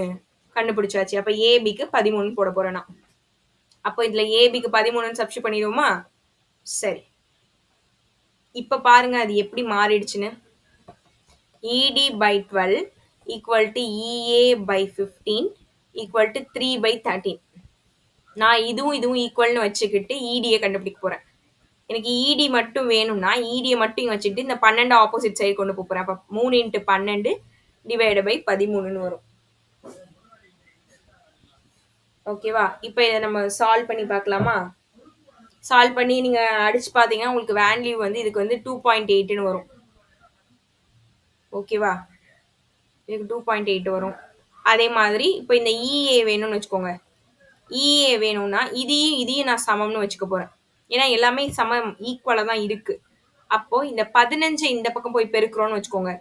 கண்டுபிடிச்சாச்சு. அப்ப ஏபிக்கு 13 போட போறேன் நான். அப்போ இதுல ஏபிக்கு 13 சப்ஸ்டிட் பண்ணிடுவோமா? சரி, இப்ப பாருங்க அது எப்படி மாறிடுச்சுன்னு. ED by 12 equal to EA by 15 equal to 3 by 13. நான் இதுவும் இதுவும் ஈக்குவல்னு வச்சுக்கிட்டு EDயை கண்டுபிடிக்க போறேன். எனக்கு ED மட்டும் வேணும்னா EDயை மட்டும் இங்க வச்சுக்கிட்டு இந்த 12 ஆப்போசிட் சைடு கொண்டு போறேன். அப்ப 3 × 12 டிவைட் பை 13 வரும். ஓகேவா? இப்போ இதை நம்ம சால்வ் பண்ணி பார்க்கலாமா? சால்வ் பண்ணி நீங்க அடிச்சு பார்த்தீங்கன்னா உங்களுக்கு வேல்யூ வந்து இதுக்கு வந்து 2.8ன்னு வரும். ஓகேவா? இதுக்கு 2.8 வரும். அதே மாதிரி இப்போ இந்த EA வேணும்னு வச்சுக்கோங்க. EA வேணும்னா இதையும் நான் சமம்னு வச்சுக்க போறேன். ஏன்னா எல்லாமே சமம் ஈக்குவலாக தான் இருக்கு. அப்போ இந்த 15 இந்த பக்கம் போய் பெருக்கிறோம்னு வச்சுக்கோங்க.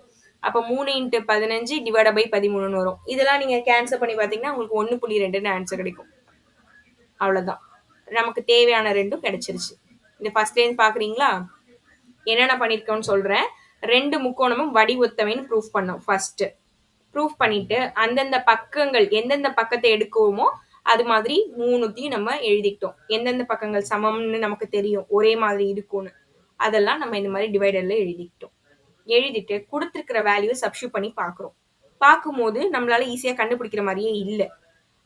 அப்போ 3 × 15 டிவைட் பை 13ன்னு வரும். இதெல்லாம் நீங்க கேன்சல் பண்ணி பார்த்தீங்கன்னா உங்களுக்கு 1.2ன்னு ஆன்சர் கிடைக்கும். அவ்வளோதான், நமக்கு தேவையான ரெண்டும் கிடைச்சிருச்சு. இந்த ஃபர்ஸ்ட்லேருந்து பார்க்குறீங்களா? என்னென்ன பண்ணியிருக்கோன்னு சொல்கிறேன். 2 முக்கோணமும் வடிவொத்தவைன்னு ப்ரூஃப் பண்ணோம். ஃபர்ஸ்ட் ப்ரூஃப் பண்ணிட்டு அந்தந்த பக்கங்கள் எந்தெந்த பக்கத்தை எடுக்குவோமோ அது மாதிரி மூணுத்தையும் நம்ம எழுதிக்கிட்டோம். எந்தெந்த பக்கங்கள் சமம்னு நமக்கு தெரியும், ஒரே மாதிரி இருக்கும்னு, அதெல்லாம் நம்ம இந்த மாதிரி டிவைடர்ல எழுதிக்கிட்டோம். எழுதிட்டு கொடுத்துருக்கிற வேல்யூவை சப்ஸ்டிட் பண்ணி பார்க்குறோம். பார்க்கும்போது நம்மளால ஈஸியாக கண்டுபிடிக்கிற மாதிரியே இல்லை.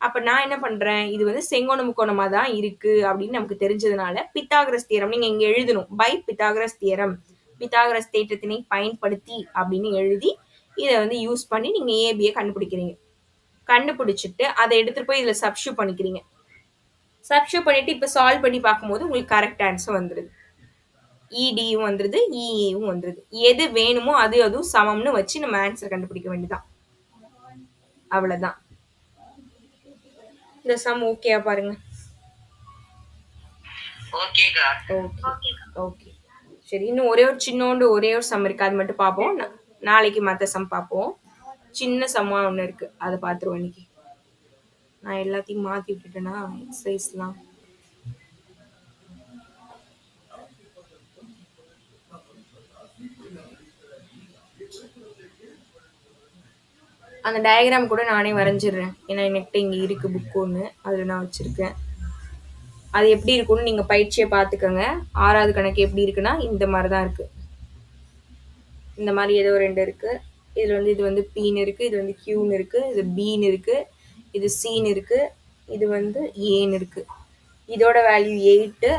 அப்போ நான் என்ன பண்ணுறேன், இது வந்து செங்கோண முக்கோணமாக தான் இருக்கு அப்படின்னு நமக்கு தெரிஞ்சதுனால பித்தாகரஸ் தியரம் நீங்கள் இங்கே எழுதணும். பை பித்தாகரஸ் தியரம், பித்தாகரஸ் தேற்றத்தினை பயன்படுத்தி அப்படின்னு எழுதி இதை வந்து யூஸ் பண்ணி நீங்கள் ஏபியை கண்டுபிடிக்கிறீங்க. கண்டுபிடிச்சிட்டு அதை எடுத்துட்டு போய் இதில் சப்ஸ்டிட் பண்ணிக்கிறீங்க. சப்ஸ்டிட் பண்ணிட்டு இப்போ சால்வ் பண்ணி பார்க்கும்போது உங்களுக்கு கரெக்ட் ஆன்சர் வந்துடுது. இடியும் வந்துருது, இஏவும் வந்துருது. எது வேணுமோ அதுவும் சமம்னு வச்சு நம்ம ஆன்சர் கண்டுபிடிக்க வேண்டியதான். அவ்வளவுதான். இந்த சம் ஓகேயா பாருங்க. ஓகேக்கா. ஓகே சரி, இன்னும் ஒரே ஒரு சம் இருக்கு, அது மட்டும் பார்ப்போம். நாளைக்கு மற்ற சம் பார்ப்போம். சின்ன சம்மா ஒன்று இருக்கு, அதை பார்த்துருவோம் இன்னைக்கு. நான் எல்லாத்தையும் மாற்றி விட்டுட்டேன்னா எக்ஸசைஸ்லாம். அந்த டயக்ராம் கூட நானே வரைஞ்சிடுறேன். ஏன்னா என்கிட்ட இங்கே இருக்கு புக் ஒன்று, அதில் நான் வச்சுருக்கேன். அது எப்படி இருக்குன்னு நீங்கள் பயிற்சியை பார்த்துக்கோங்க. 6வது கணக்கு எப்படி இருக்குன்னா இந்த மாதிரி தான் இருக்குது. இந்த மாதிரி ஏதோ 2 இருக்குது. இதில் வந்து இது வந்து பீன்னு இருக்குது, இது வந்து கியூன்னு இருக்குது, இது பீன்னு இருக்குது, இது சீன்னு இருக்குது, இது வந்து ஏன்னு இருக்குது. இதோட வேல்யூ 8.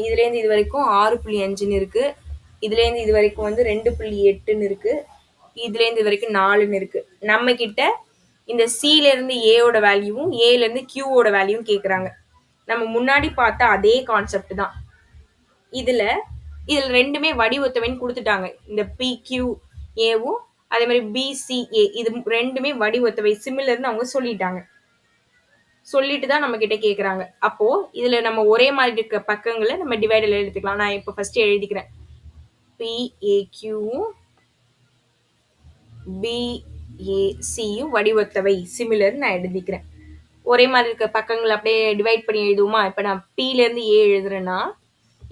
இதுலேருந்து இது வரைக்கும் 6.5ன்னு இருக்குது. இதுலேருந்து இது வரைக்கும் வந்து 2.8ன்னு இருக்குது. இதுலேருந்து இது வரைக்கும் 4ன்னு இருக்குது. நம்ம கிட்ட இந்த சிலேருந்து ஏவோட வேல்யூவும் ஏலேருந்து கியூவோட வேல்யூவும் கேட்குறாங்க. நம்ம முன்னாடி பார்த்த அதே கான்செப்ட் தான். இதில் ரெண்டுமே வடிவொத்தவைன்னு கொடுத்துட்டாங்க. இந்த பிக்யூ ஏவும் அதே மாதிரி பிசிஏ இது ரெண்டுமே வடிவொத்தவை சிமிலர்னு அவங்க சொல்லிட்டாங்க. சொல்லிட்டு தான் நம்ம கிட்ட கேட்குறாங்க. அப்போ இதுல நம்ம ஒரே மாதிரி இருக்க பக்கங்களை நம்ம டிவைடில் எழுதிக்கலாம். நான் இப்போ ஃபர்ஸ்ட் எழுதிக்கிறேன். பிஏக்யூவும் பிஏசியும் வடிவொத்தவை சிமிலர் நான் எழுதிக்கிறேன். ஒரே மாதிரி இருக்க பக்கங்கள் அப்படியே டிவைட் பண்ணி எழுதுவோமா? இப்போ நான் பிலேருந்து ஏ எழுதுறேன்னா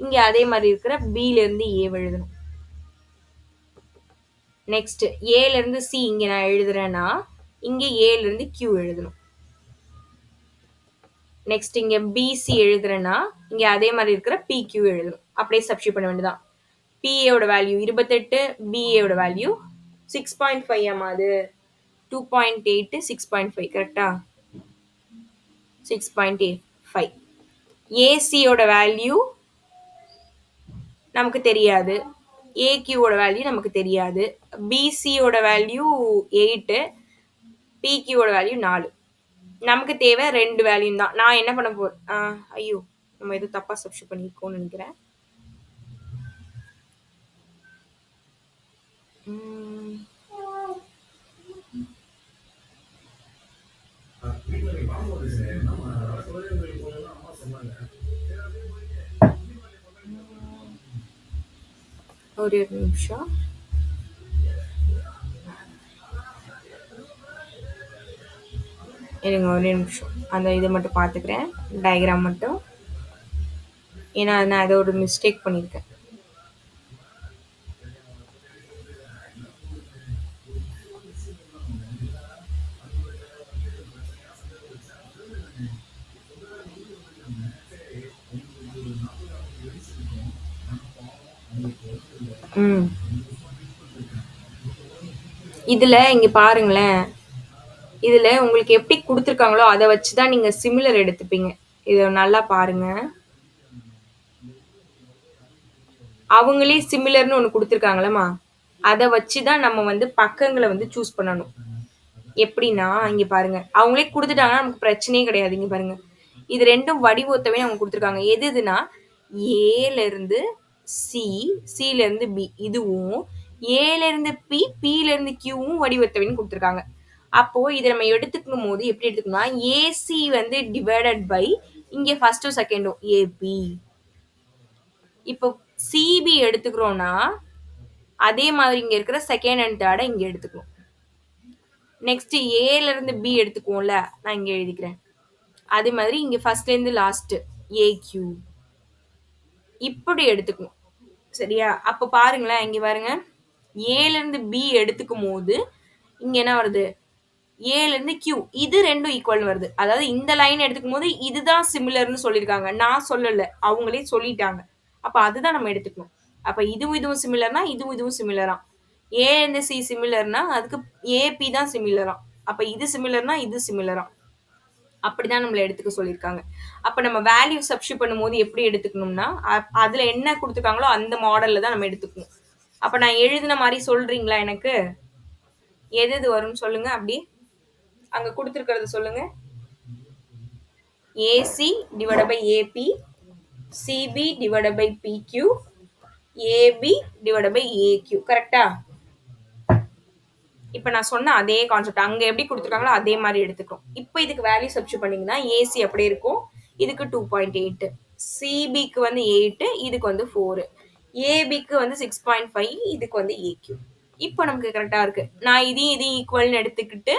இங்கே அதே மாதிரி இருக்கிற பிலேருந்து ஏ எழுதணும். நெக்ஸ்ட் ஏலேருந்து சி இங்கே நான் எழுதுறேன்னா இங்கே ஏலேருந்து கியூ எழுதணும். நெக்ஸ்ட் இங்கே பிசி எழுதுறேன்னா இங்கே அதே மாதிரி இருக்கிற பிக்யூ எழுதணும். அப்படியே சப்ஸ்டிட் பண்ண வேண்டியதான். பிஏவோட வேல்யூ 28, பிஏவோட வேல்யூ 6.5. அது 2.8 6.5 கரெக்டா? 6.85. ஏசியோட வேல்யூ நமக்கு தெரியாது, ஏக்யூவோட வேல்யூ நமக்கு தெரியாது. பிசியோட வேல்யூ 8, பிக்யூவோட வேல்யூ 4. நமக்கு தேவை 2 வேல்யூ தான். நான் என்ன பண்ண போறேன், ஐயோ நம்ம எதுவும் தப்பா சப்ஸ்டிட் பண்ணியிருக்கோம்னு நினைக்கிறேன். ஒரு நிமிஷம். இருங்க ஒரு நிமிஷம். அந்த இதை மட்டும் பார்த்துக்கிறேன், டயக்ராம் மட்டும். ஏன்னா நான் அதை ஒரு மிஸ்டேக் பண்ணியிருக்கேன். இதுல இங்க பாருங்களேன், இதுல உங்களுக்கு எப்படி கொடுத்துருக்காங்களோ அதை வச்சுதான் நீங்க சிமிலர் எடுத்துப்பீங்க. இத நல்லா பாருங்க. அவங்களே சிமிலர்னு ஒண்ணு கொடுத்துருக்காங்களேம்மா, அதை வச்சுதான் நம்ம வந்து பக்கங்களை வந்து சூஸ் பண்ணணும். எப்படின்னா இங்க பாருங்க, அவங்களே கொடுத்துட்டாங்கன்னா நமக்கு பிரச்சனையே கிடையாது. இங்க பாருங்க, இது ரெண்டும் வடிவொத்தவே அவங்க கொடுத்துருக்காங்க. எதுனா ஏல இருந்து சி, சில இருந்து பி இதுவும், ஏல இருந்து பி, பில இருந்து கியூவும் வடிவொத்தவைன்னு கொடுத்துருக்காங்க. அப்போ இதை நம்ம எடுத்துக்கும் போது எப்படி எடுத்துக்கணும்னா, ஏசி வந்து டிவைடட் பை இங்க ஃபர்ஸ்டும் செகண்டும் ஏபி. இப்போ சிபி எடுத்துக்கிறோம்னா அதே மாதிரி இங்க இருக்கிற செகண்ட் அண்ட் தேர்டை இங்க எடுத்துக்கணும். நெக்ஸ்ட் ஏல இருந்து பி எடுத்துக்குவோம்ல, நான் இங்க எழுதிக்கிறேன். அதே மாதிரி இங்க ஃபர்ஸ்ட்ல இருந்து லாஸ்ட் ஏக்யூ இப்படி எடுத்துக்கணும். சரியா? அப்ப பாருங்களேன், இங்க பாருங்க, ஏல இருந்து பி எடுத்துக்கும் போது இங்க என்ன வருது, ஏல இருந்து கியூ, இது ரெண்டும் ஈக்குவல் வருது. அதாவது இந்த லைன் எடுத்துக்கும் போது இதுதான் சிமிலர்னு சொல்லியிருக்காங்க, நான் சொல்லல, அவங்களே சொல்லிட்டாங்க. அப்ப அதுதான் நம்ம எடுத்துக்கணும். அப்ப இதுவும் இதுவும் சிமிலர்னா இதுவும் இதுவும் சிமிலரா, ஏ இருந்து சி சிமிலர்னா அதுக்கு ஏபி தான் சிமிலரா, அப்ப இது சிமிலர்னா இது சிமிலரா, அப்படிதான் நம்மள எடுத்துக்க சொல்லியிருக்காங்க. அப்ப நம்ம வேல்யூ சப்ஸ்டியூட் பண்ணும்போது எப்படி எடுத்துக்கணும்னா, அதுல என்ன கொடுத்துருக்காங்களோ அந்த மாடல்ல தான் நம்ம எடுத்துக்கணும். அப்ப நான் எழுதின மாதிரி சொல்றீங்களா? எனக்கு எது எது வரும்னு சொல்லுங்க. அப்படி அங்க கொடுத்துருக்கிறது சொல்லுங்க. AC divide by AB, CB divide by PQ, AB divide by AQ. கரெக்டா? இப்ப நான் சொன்ன அதே கான்செப்ட் அங்க எப்படி கொடுத்துருக்காங்களோ அதே மாதிரி எடுத்துக்கிறோம். இப்போ இதுக்கு வேல்யூ சப்ஸ்டியூட் பண்ணீங்கன்னா ஏசி அப்படியே இருக்கும், இதுக்கு 2.8, சிபிக்கு வந்து 8, இதுக்கு வந்து 4, ஏபிக்கு வந்து 6.5, இதுக்கு வந்து ஏக்யூ. இப்போ நமக்கு கரெக்டா இருக்கு. நான் இதையும் இதையும் ஈக்குவல்னு எடுத்துக்கிட்டு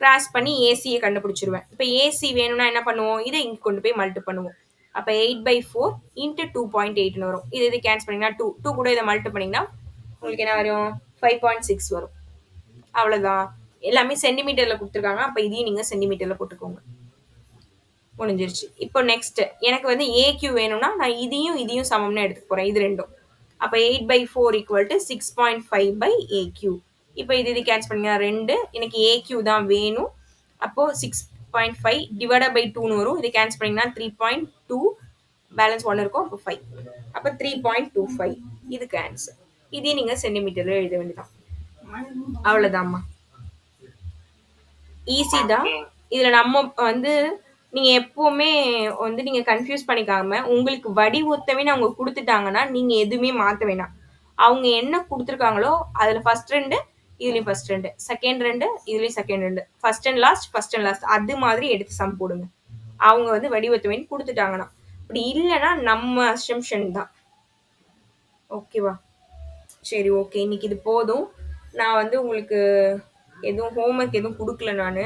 கிராஸ் பண்ணி ஏசியை கண்டுபிடிச்சிருவேன். இப்போ ஏசி வேணும்னா என்ன பண்ணுவோம், இதை இங்கே கொண்டு போய் மல்டி பண்ணுவோம். அப்போ 8/4 இன்ட்டு 2.8ன்னு வரும். இது கேன்சல் பண்ணிங்கன்னா 2 கூட இதை மல்டி பண்ணிங்கன்னா உங்களுக்கு என்ன வரும், 5.6 வரும். அவ்வளோதான். எல்லாமே சென்டிமீட்டரில் கொடுத்துருக்காங்க. அப்போ இதையும் நீங்கள் சென்டிமீட்டரில் போட்டுக்கோங்க. முடிஞ்சிருச்சு. இப்போ நெக்ஸ்ட் எனக்கு வந்து ஏக்யூ வேணும்னா நான் இதையும் சமம்னு எடுத்துக்க போகிறேன், இது ரெண்டும். அப்போ 8/4 ஈக்குவல் டு 6.5/AQ. இப்போ இது கேன்சல் பண்ணிங்கன்னா 2, எனக்கு ஏக்யூ தான் வேணும். அப்போது 6.5 டிவைடட் பை 2ன்னு வரும். இது கேன்சல் பண்ணிங்கன்னா 3.2, பேலன்ஸ் 1 இருக்கும், அப்போ 5. அப்போ 3.25 இதுக்கு ஆன்சர். இதையும் நீங்கள் சென்டிமீட்டரில் எழுத வேண்டியதான். அவ்வளோதாம்மா, ஈஸி தான். இதில் நம்ம வந்து நீங்கள் எப்போவுமே வந்து நீங்கள் கன்ஃபியூஸ் பண்ணிக்காம, உங்களுக்கு வடிவொத்தவே அவங்க கொடுத்துட்டாங்கன்னா நீங்கள் எதுவுமே மாற்ற வேணாம். அவங்க என்ன கொடுத்துருக்காங்களோ அதில் ஃபர்ஸ்ட் 2, இதுலேயும் ஃபர்ஸ்ட் 2, செகண்ட் 2, இதுலேயும் செகண்ட் 2, ஃபர்ஸ்ட் அண்ட் லாஸ்ட் அது மாதிரி எடுத்து சம் போடுங்க. அவங்க வந்து வடிவொத்தவேன்னு கொடுத்துட்டாங்கன்னா. அப்படி இல்லைன்னா நம்ம அசம்ஷன் தான். ஓகேவா? சரி, ஓகே, இன்னைக்கு இது போதும். நான் வந்து உங்களுக்கு எதுவும் ஹோம்ஒர்க் எதுவும் கொடுக்கல நான்,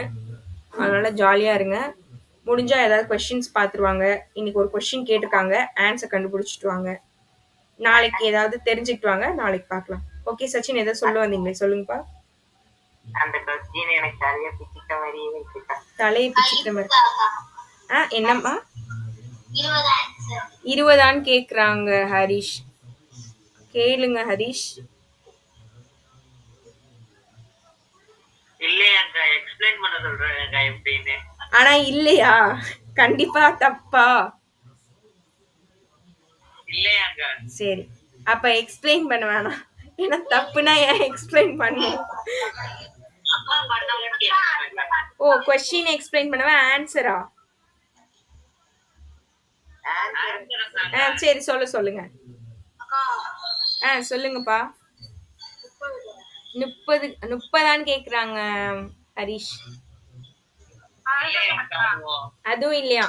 அதனால் ஜாலியாக இருங்க. முடிஞ்சால் ஏதாவது கொஷின்ஸ் பார்த்துருவாங்க. இன்னைக்கு ஒரு கொஷின் கேட்டிருக்காங்க, ஆன்சர் கண்டுபிடிச்சிட்டு வாங்க. நாளைக்கு ஏதாவது தெரிஞ்சுக்கிட்டு வாங்க, நாளைக்கு பார்க்கலாம். ஓகே சச்சின், எதாவது சொல்ல வந்தீங்களே, சொல்லுங்கப்பா. அந்த கொஸ்டின் எனக்கு தலையை பிச்சுக்கிற மாதிரியே இருக்குக்கா. தலையை பிச்சுக்கிற மாதிரி? என்னம்மா 20 கேட்குறாங்க ஹரிஷ். கேளுங்க ஹரிஷ். இல்லையாக்கா, எக்ஸ்பிளைன் பண்ண சொல்றேன்க்கா எப்படின்னு. ஆனா இல்லையா? கண்டிப்பா தப்பா? இல்லையாக்கா. சரி, அப்ப எக்ஸ்பிளைன் பண்ண வேணாம். ஏன்னா தப்புனா ஏன் எக்ஸ்பிளைன் பண்ணும்? ஓ, கொஸ்டின் எக்ஸ்பிளைன் பண்ணவா ஆன்சரா? சரி, சொல்லுங்க. சொல்லுங்கப்பா. 30 கேக்குறாங்க ஹரிஷ். அதுவும் இல்லையா?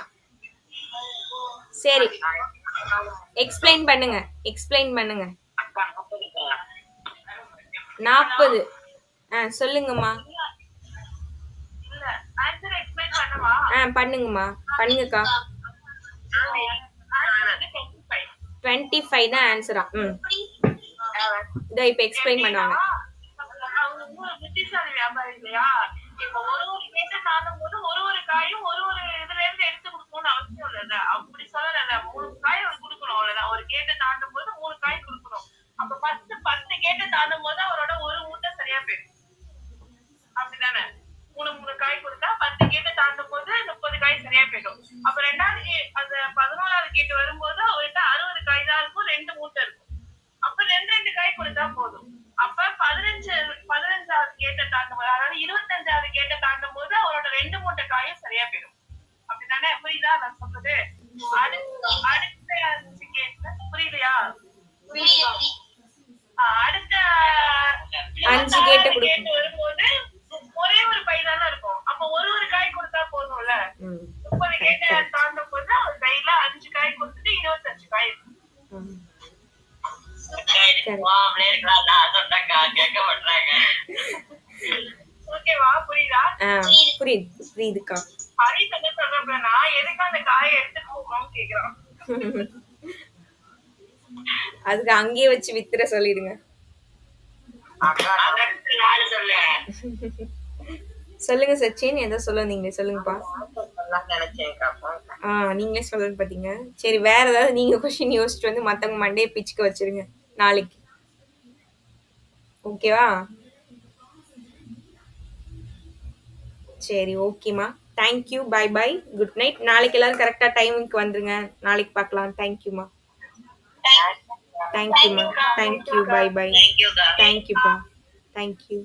சரி, எக்ஸ்பிளைன் பண்ணுங்க, எக்ஸ்பிளைன் பண்ணுங்க. 40. சொல்லுங்கம்மா. இல்ல ஆன்சர் எக்ஸ்பிளைன் பண்ணவா? பண்ணுங்கம்மா, பண்ணுங்கக்கா. ஆன்சர் வந்து 25. 25 தான் ஆன்சரா? இதோ இப்ப எக்ஸ்பிளைன் பண்ணுவாங்க. அவங்க மூணு புத்திசாலி வியாபாரி இல்லையா? இப்ப ஒரு ஒரு கேட்ட தாண்டும் போது ஒரு ஒரு காயும் ஒரு ஒரு இதுல இருந்து எடுத்து கொடுக்கணும்னு அவசியம் இல்லைல்ல. அப்படி சொல்லல. 3 காய் அவர் கொடுக்கணும் அவ்வளவுதான். ஒரு கேட்ட தாண்டும் போது 3 காய் கொடுக்கணும். அப்ப 10 கேட்ட தாண்டும் போது அவரோட ஒரு மூட்டை சரியா போயிடும். அப்படிதானே? 3 காய் கொடுத்தா 10 கேட்ட தாண்டும் போது 30 காய் சரியா போயிடும். அப்ப ரெண்டாவது அந்த 11வது கேட்டு வரும்போது அவர்கிட்ட 60 காய் தான் இருக்கும், 2 மூட்டை இருக்கும். அப்ப 2 காய் கொடுத்தா போதும். அப்ப 15வது கேட்ட தாண்டும் போது, அதாவது 25வது கேட்ட தாண்டும் போது அவரோட 2 மூட்டை காயும் சரியா போயிடும். அப்படித்தானே? புரியுதா நான் சொல்றது? அடுத்த 5 கேட்டு புரியுதையா? அடுத்த 5 கேட்ட கேட்டு வரும்போது ஒரே ஒரு பை தானே இருக்கும். அப்ப ஒரு ஒரு காய் கொடுத்தா போதும்ல. 30 கேட்ட தாண்டும் போது அவர் கையில 5 காய் கொடுத்துட்டு 25 காய் இருக்கும். ஓகேவா? புரியுதா? புரியுதுக்கா. ஹரிஸ் என்ன சொல்றப்பனா எதுக்கு அந்த காயை எடுத்துட்டு போகணும்னு கேக்குறான். அதுக்கு அங்கேயே வச்சு வித்துற சொல்லிடுங்க. சொல்லுங்க சச்சின், ஏதோ சொல்ல வந்தீங்களே, சொல்லுங்கப்பா. நீங்களே சொல்லணும் பாத்தீங்க. சரி, வேற ஏதாவது நீங்க கொஸ்டின் யோசிச்சுட்டு வந்து மத்தவங்க மண்டே பிச்சுக்கு வச்சிருங்க நாளைக்கு. ஓகேவா? சரி, ஓகேம்மா. Thank you, bye bye, good night. நாளைக்கு எல்லாரும் கரெக்டா டைமுக்கு வந்துருங்க. நாளைக்கு பார்க்கலாம். தேங்க்யூம்மா. தேங்க்யூம்மா. Thank you, bye bye. தேங்க்யூப்பா. தேங்க்யூ.